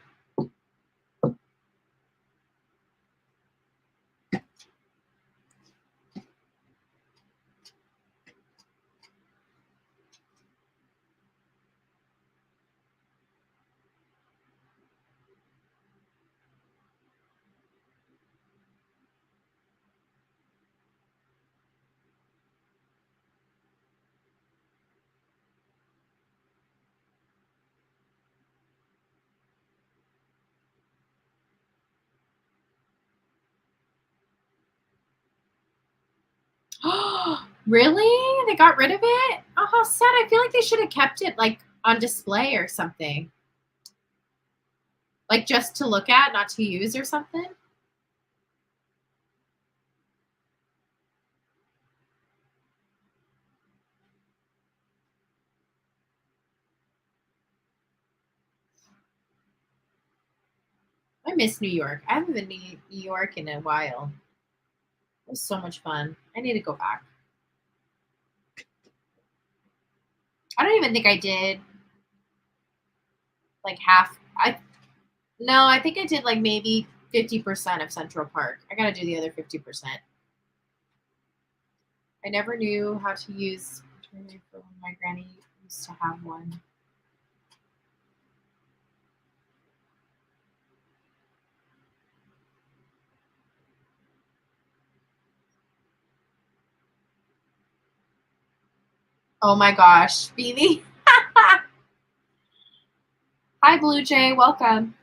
Really? They got rid of it? Oh, how sad. I feel like they should have kept it like on display or something. Like just to look at, not to use or something. I miss New York. I haven't been to New York in a while. It was so much fun. I need to go back. I don't even think I did like half. I think I did like maybe 50% of Central Park. I gotta do the other 50%. I never knew how to use Turner phone. My granny used to have one. Oh my gosh, Phoebe. Hi, Blue Jay. Welcome.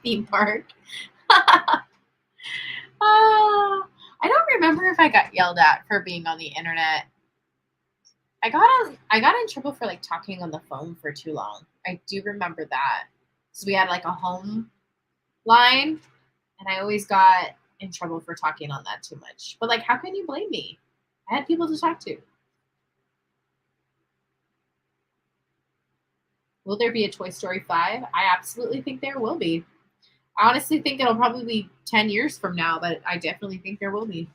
Theme park. I don't remember if I got yelled at for being on the internet. I got in trouble for like talking on the phone for too long. I do remember that. So we had like a home line, and I always got in trouble for talking on that too much. But like, how can you blame me? I had people to talk to. Will there be a Toy Story 5? I absolutely think there will be. I honestly think it'll probably be 10 years from now, but I definitely think there will be.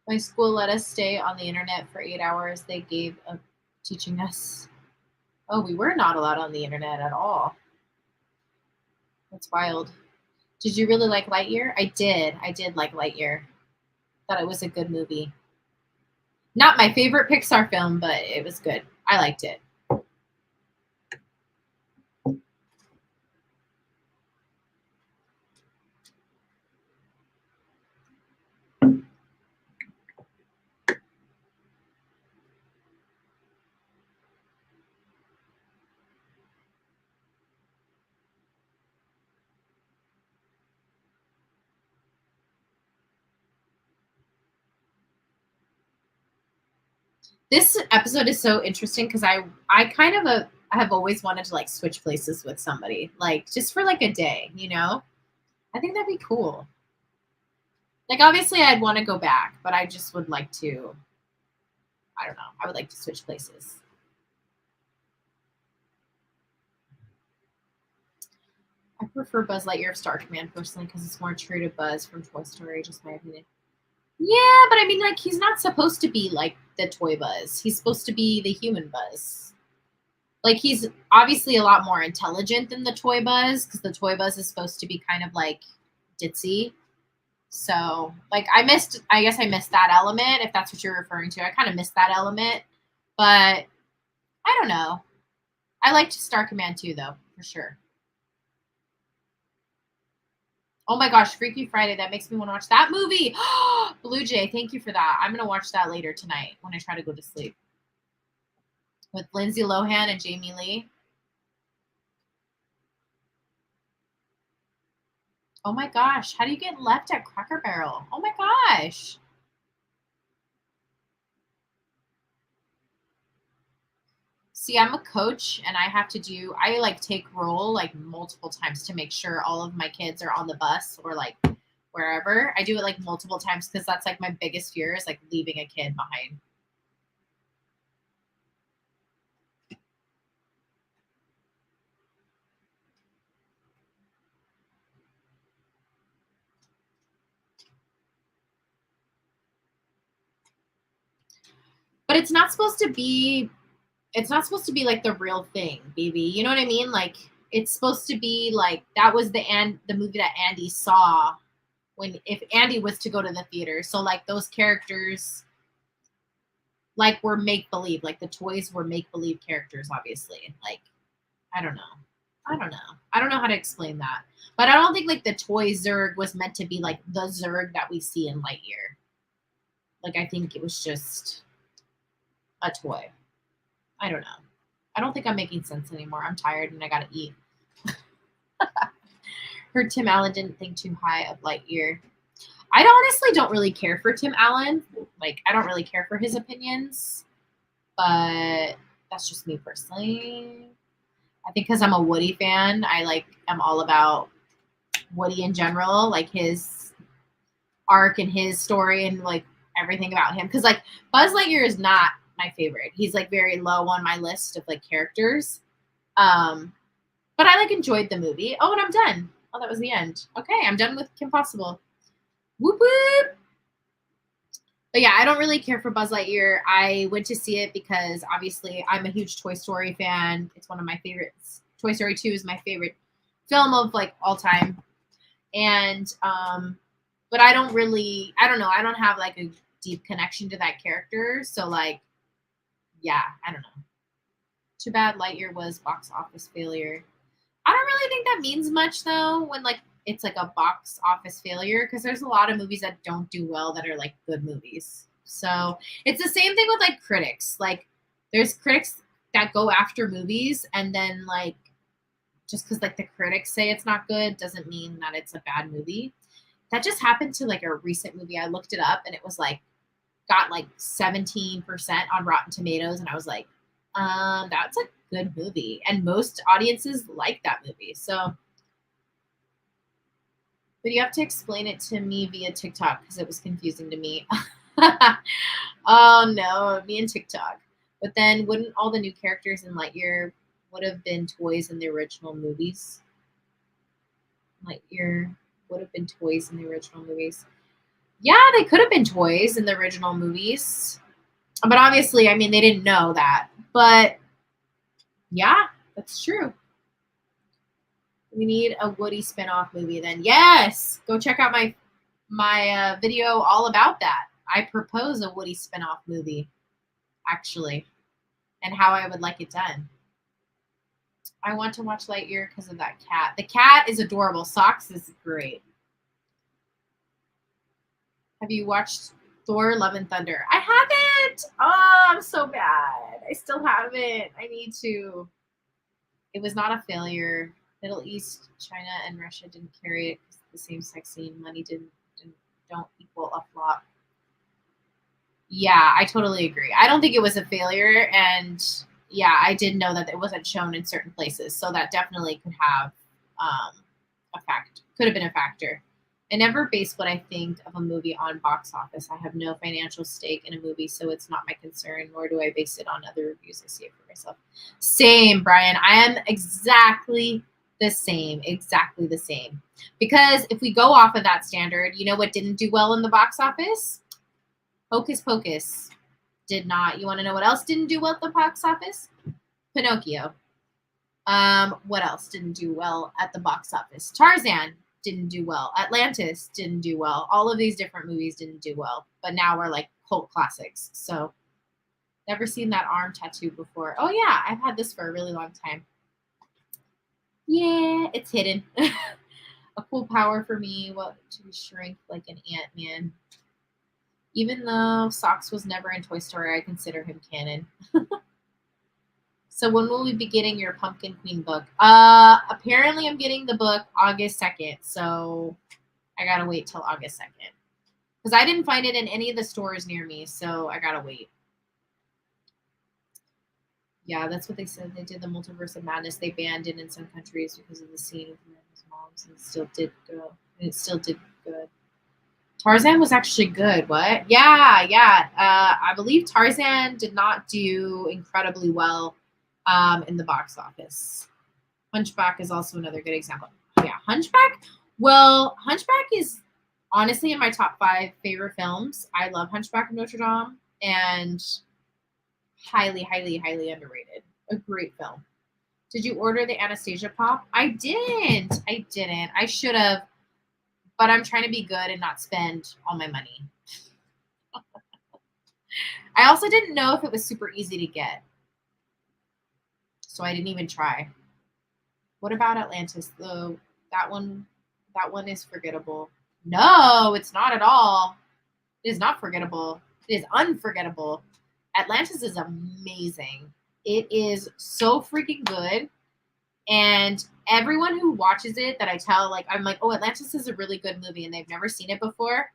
My school let us stay on the internet for 8 hours. They gave up teaching us. Oh, we were not allowed on the internet at all. That's wild. Did you really like Lightyear? I did. I did like Lightyear. Thought it was a good movie. Not my favorite Pixar film, but it was good. I liked it. This episode is so interesting because I kind of I have always wanted to like switch places with somebody, like just for like a day, you know? I think that'd be cool. Like obviously I'd want to go back, but I just would like to, I don't know. I would like to switch places. I prefer Buzz Lightyear of Star Command personally because it's more true to Buzz from Toy Story, just my opinion. Yeah, but I mean, like, he's not supposed to be like the toy Buzz. He's supposed to be the human Buzz. Like, he's obviously a lot more intelligent than the toy Buzz because the toy Buzz is supposed to be kind of like ditzy. So, like, I guess I missed that element if that's what you're referring to. I kind of missed that element, but I don't know. I liked Star Command too, though, for sure. Oh my gosh, Freaky Friday. That makes me want to watch that movie. Blue Jay, thank you for that. I'm going to watch that later tonight when I try to go to sleep. With Lindsay Lohan and Jamie Lee. Oh my gosh, how do you get left at Cracker Barrel? Oh my gosh. See, I'm a coach and I like take roll like multiple times to make sure all of my kids are on the bus or like wherever. I do it like multiple times because that's like my biggest fear is like leaving a kid behind. But it's not supposed to be like the real thing, baby. You know what I mean? Like it's supposed to be like that was the movie that Andy saw when if Andy was to go to the theater. So like those characters like were make believe, like the toys were make believe characters, obviously. Like I don't know. I don't know how to explain that. But I don't think like the toy Zurg was meant to be like the Zurg that we see in Lightyear. Like I think it was just a toy. I don't know. I don't think I'm making sense anymore. I'm tired and I gotta eat. Heard Tim Allen didn't think too high of Lightyear. I honestly don't really care for Tim Allen. Like I don't really care for his opinions, but that's just me personally. I think because I'm a Woody fan, I'm all about Woody in general, like his arc and his story and like everything about him. Because like Buzz Lightyear is not my favorite. He's like very low on my list of like characters. But I like enjoyed the movie. Oh, and I'm done. Oh, that was the end. Okay, I'm done with Kim Possible. Whoop whoop. But yeah, I don't really care for Buzz Lightyear. I went to see it because obviously I'm a huge Toy Story fan. It's one of my favorites. Toy Story 2 is my favorite film of like all time. And but I don't know, I don't have like a deep connection to that character. So like, yeah, I don't know. Too bad Lightyear was box office failure. I don't really think that means much though when like it's like a box office failure because there's a lot of movies that don't do well that are like good movies. So it's the same thing with like critics. Like there's critics that go after movies and then like just because like the critics say it's not good doesn't mean that it's a bad movie. That just happened to like a recent movie. I looked it up and it was like got like 17% on Rotten Tomatoes and I was like, that's a good movie. And most audiences like that movie. So but you have to explain it to me via TikTok because it was confusing to me. Oh no, me and TikTok. But then wouldn't all the new characters in Lightyear would have been toys in the original movies? Lightyear would have been toys in the original movies. Yeah, they could have been toys in the original movies. But obviously, I mean, they didn't know that. But yeah, that's true. We need a Woody spinoff movie then. Yes, go check out my video all about that. I propose a Woody spinoff movie, actually, and how I would like it done. I want to watch Lightyear because of that cat. The cat is adorable. Socks is great. Have you watched Thor: Love and Thunder? I haven't. Oh, I'm so bad. I still haven't. I need to. It was not a failure. Middle East, China, and Russia didn't carry it because the same sex scene. Money don't equal a flop. Yeah, I totally agree. I don't think it was a failure, and yeah, I did know that it wasn't shown in certain places, so that definitely could have could have been a factor. I never base what I think of a movie on box office. I have no financial stake in a movie, so it's not my concern, nor do I base it on other reviews I see it for myself. Same, Brian. I am exactly the same. Exactly the same. Because if we go off of that standard, you know what didn't do well in the box office? Hocus Pocus did not. You want to know what else didn't do well at the box office? Pinocchio. What else didn't do well at the box office? Tarzan didn't do well. Atlantis didn't do well. All of these different movies didn't do well. But now we're like cult classics. So never seen that arm tattoo before. Oh yeah, I've had this for a really long time. Yeah, it's hidden. A cool power for me. What to shrink like an Ant-Man. Even though Socks was never in Toy Story, I consider him canon. So when will we be getting your Pumpkin Queen book? Apparently I'm getting the book August 2nd. So I gotta wait till August 2nd. Because I didn't find it in any of the stores near me, so I gotta wait. Yeah, that's what they said. They did the Multiverse of Madness. They banned it in some countries because of the scene with Amanda's moms, and it still did good. Tarzan was actually good. What? Yeah. I believe Tarzan did not do incredibly well in the box office. Hunchback is also another good example. Yeah, Hunchback. Well, Hunchback is honestly in my top 5 favorite films. I love Hunchback of Notre Dame and highly, highly, highly underrated. A great film. Did you order the Anastasia pop? I didn't. I should have, but I'm trying to be good and not spend all my money. I also didn't know if it was super easy to get, so I didn't even try. What about Atlantis? That one is forgettable. No, it's not at all. It is not forgettable. It is unforgettable. Atlantis is amazing. It is so freaking good. And everyone who watches it that I tell, like, I'm like, oh, Atlantis is a really good movie, and they've never seen it before.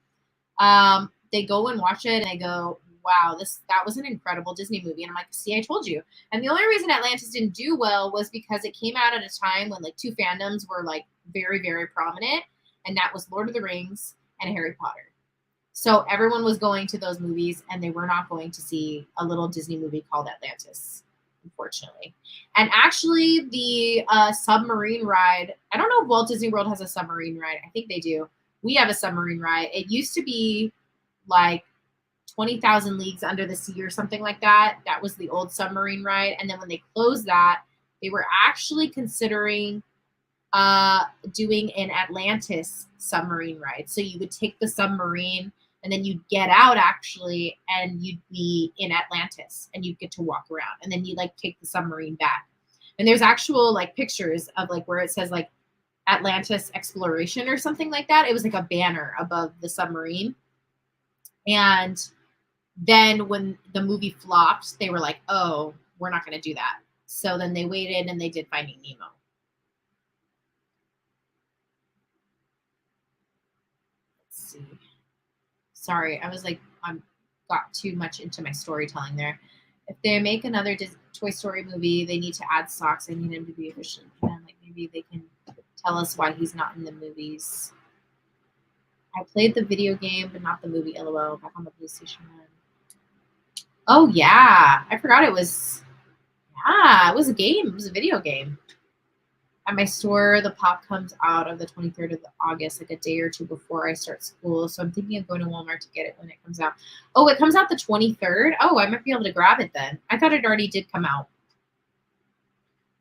They go and watch it and they go, wow, that was an incredible Disney movie. And I'm like, see, I told you. And the only reason Atlantis didn't do well was because it came out at a time when like two fandoms were like very, very prominent. And that was Lord of the Rings and Harry Potter. So everyone was going to those movies and they were not going to see a little Disney movie called Atlantis, unfortunately. And actually the submarine ride, I don't know if Walt Disney World has a submarine ride. I think they do. We have a submarine ride. It used to be like 20,000 Leagues Under the Sea or something like that. That was the old submarine ride. And then when they closed that, they were actually considering doing an Atlantis submarine ride. So you would take the submarine and then you'd get out actually and you'd be in Atlantis and you'd get to walk around. And then you like take the submarine back. And there's actual like pictures of like where it says like Atlantis exploration or something like that. It was like a banner above the submarine. And then when the movie flopped, they were like, oh, we're not going to do that. So then they waited and they did Finding Nemo. Let's see. Sorry, I was like, I got too much into my storytelling there. If they make another Toy Story movie, they need to add socks. I need him to be efficient. And like maybe they can tell us why he's not in the movies. I played the video game, but not the movie. LOL. Back on the PlayStation 1. Oh yeah, I forgot it was. Yeah, it was a game. It was a video game. At my store, the pop comes out of the 23rd of August, like a day or two before I start school. So I'm thinking of going to Walmart to get it when it comes out. Oh, it comes out the 23rd? Oh, I might be able to grab it then. I thought it already did come out.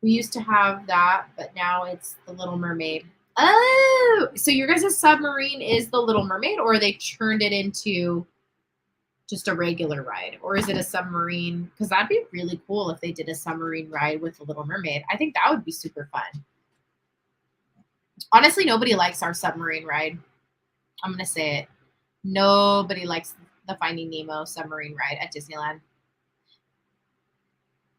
We used to have that, but now it's the Little Mermaid. Oh, so your guys' submarine is the Little Mermaid, or they turned it into just a regular ride, or is it a submarine? Because that'd be really cool if they did a submarine ride with the Little Mermaid. I think that would be super fun. Honestly, nobody likes our submarine ride. I'm gonna say it. Nobody likes the Finding Nemo submarine ride at Disneyland.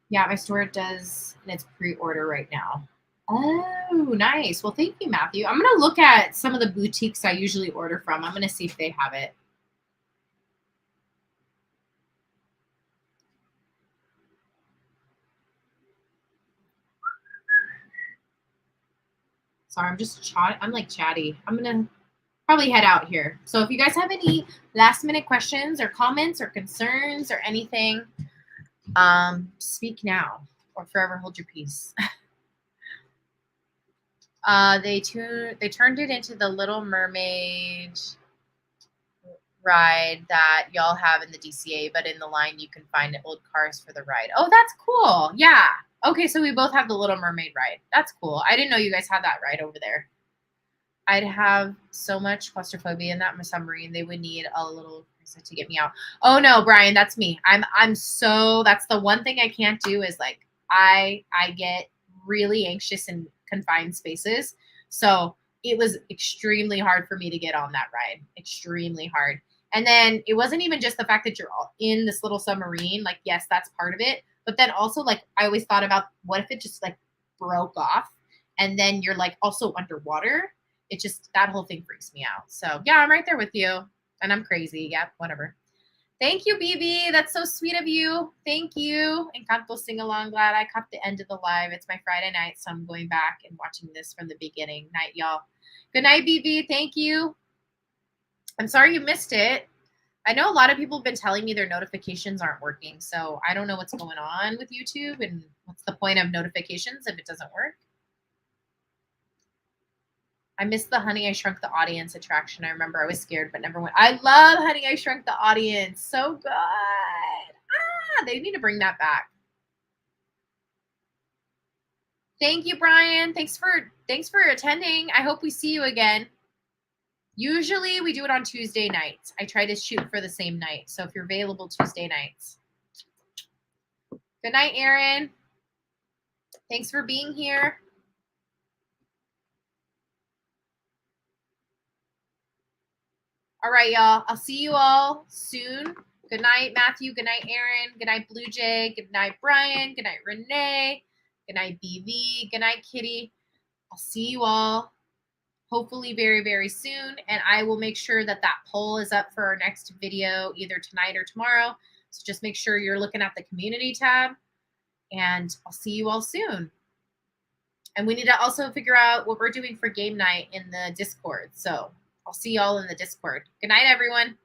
Yeah, my store does, and it's pre-order right now. Oh, nice. Well, thank you, Matthew. I'm gonna look at some of the boutiques I usually order from. I'm gonna see if they have it. Sorry, I'm like chatty. I'm gonna probably head out here. So if you guys have any last minute questions or comments or concerns or anything, speak now or forever hold your peace. They turned it into the Little Mermaid ride that y'all have in the DCA, but in the line you can find old cars for the ride. Oh, that's cool. Yeah. Okay, so we both have the Little Mermaid ride. That's cool. I didn't know you guys had that ride over there. I'd have so much claustrophobia in that submarine. They would need a little person to get me out. Oh no, Brian, that's me. That's the one thing I can't do is like I get really anxious in confined spaces. So it was extremely hard for me to get on that ride. Extremely hard. And then it wasn't even just the fact that you're all in this little submarine. Like, yes, that's part of it. But then also, like, I always thought about what if it just like broke off and then you're like also underwater. It just, that whole thing freaks me out. So yeah, I'm right there with you. And I'm crazy. Yeah, whatever. Thank you, BB. That's so sweet of you. Thank you. Encanto sing along. Glad I caught the end of the live. It's my Friday night, so I'm going back and watching this from the beginning. Night, y'all. Good night, BB. Thank you. I'm sorry you missed it. I know a lot of people have been telling me their notifications aren't working, so I don't know what's going on with YouTube and what's the point of notifications if it doesn't work. I missed the Honey, I Shrunk the Audience attraction. I remember I was scared, but never went. I love Honey, I Shrunk the Audience. So good. They need to bring that back. Thank you, Brian. Thanks for attending. I hope we see you again. Usually we do it on Tuesday nights. I try to shoot for the same night. So if you're available Tuesday nights. Good night, Aaron. Thanks for being here. All right, y'all. I'll see you all soon. Good night, Matthew. Good night, Aaron. Good night, Blue Jay. Good night, Brian. Good night, Renee. Good night, BV. Good night, Kitty. I'll see you all hopefully very, very soon. And I will make sure that that poll is up for our next video either tonight or tomorrow. So just make sure you're looking at the community tab. And I'll see you all soon. And we need to also figure out what we're doing for game night in the Discord. So I'll see y'all in the Discord. Good night, everyone.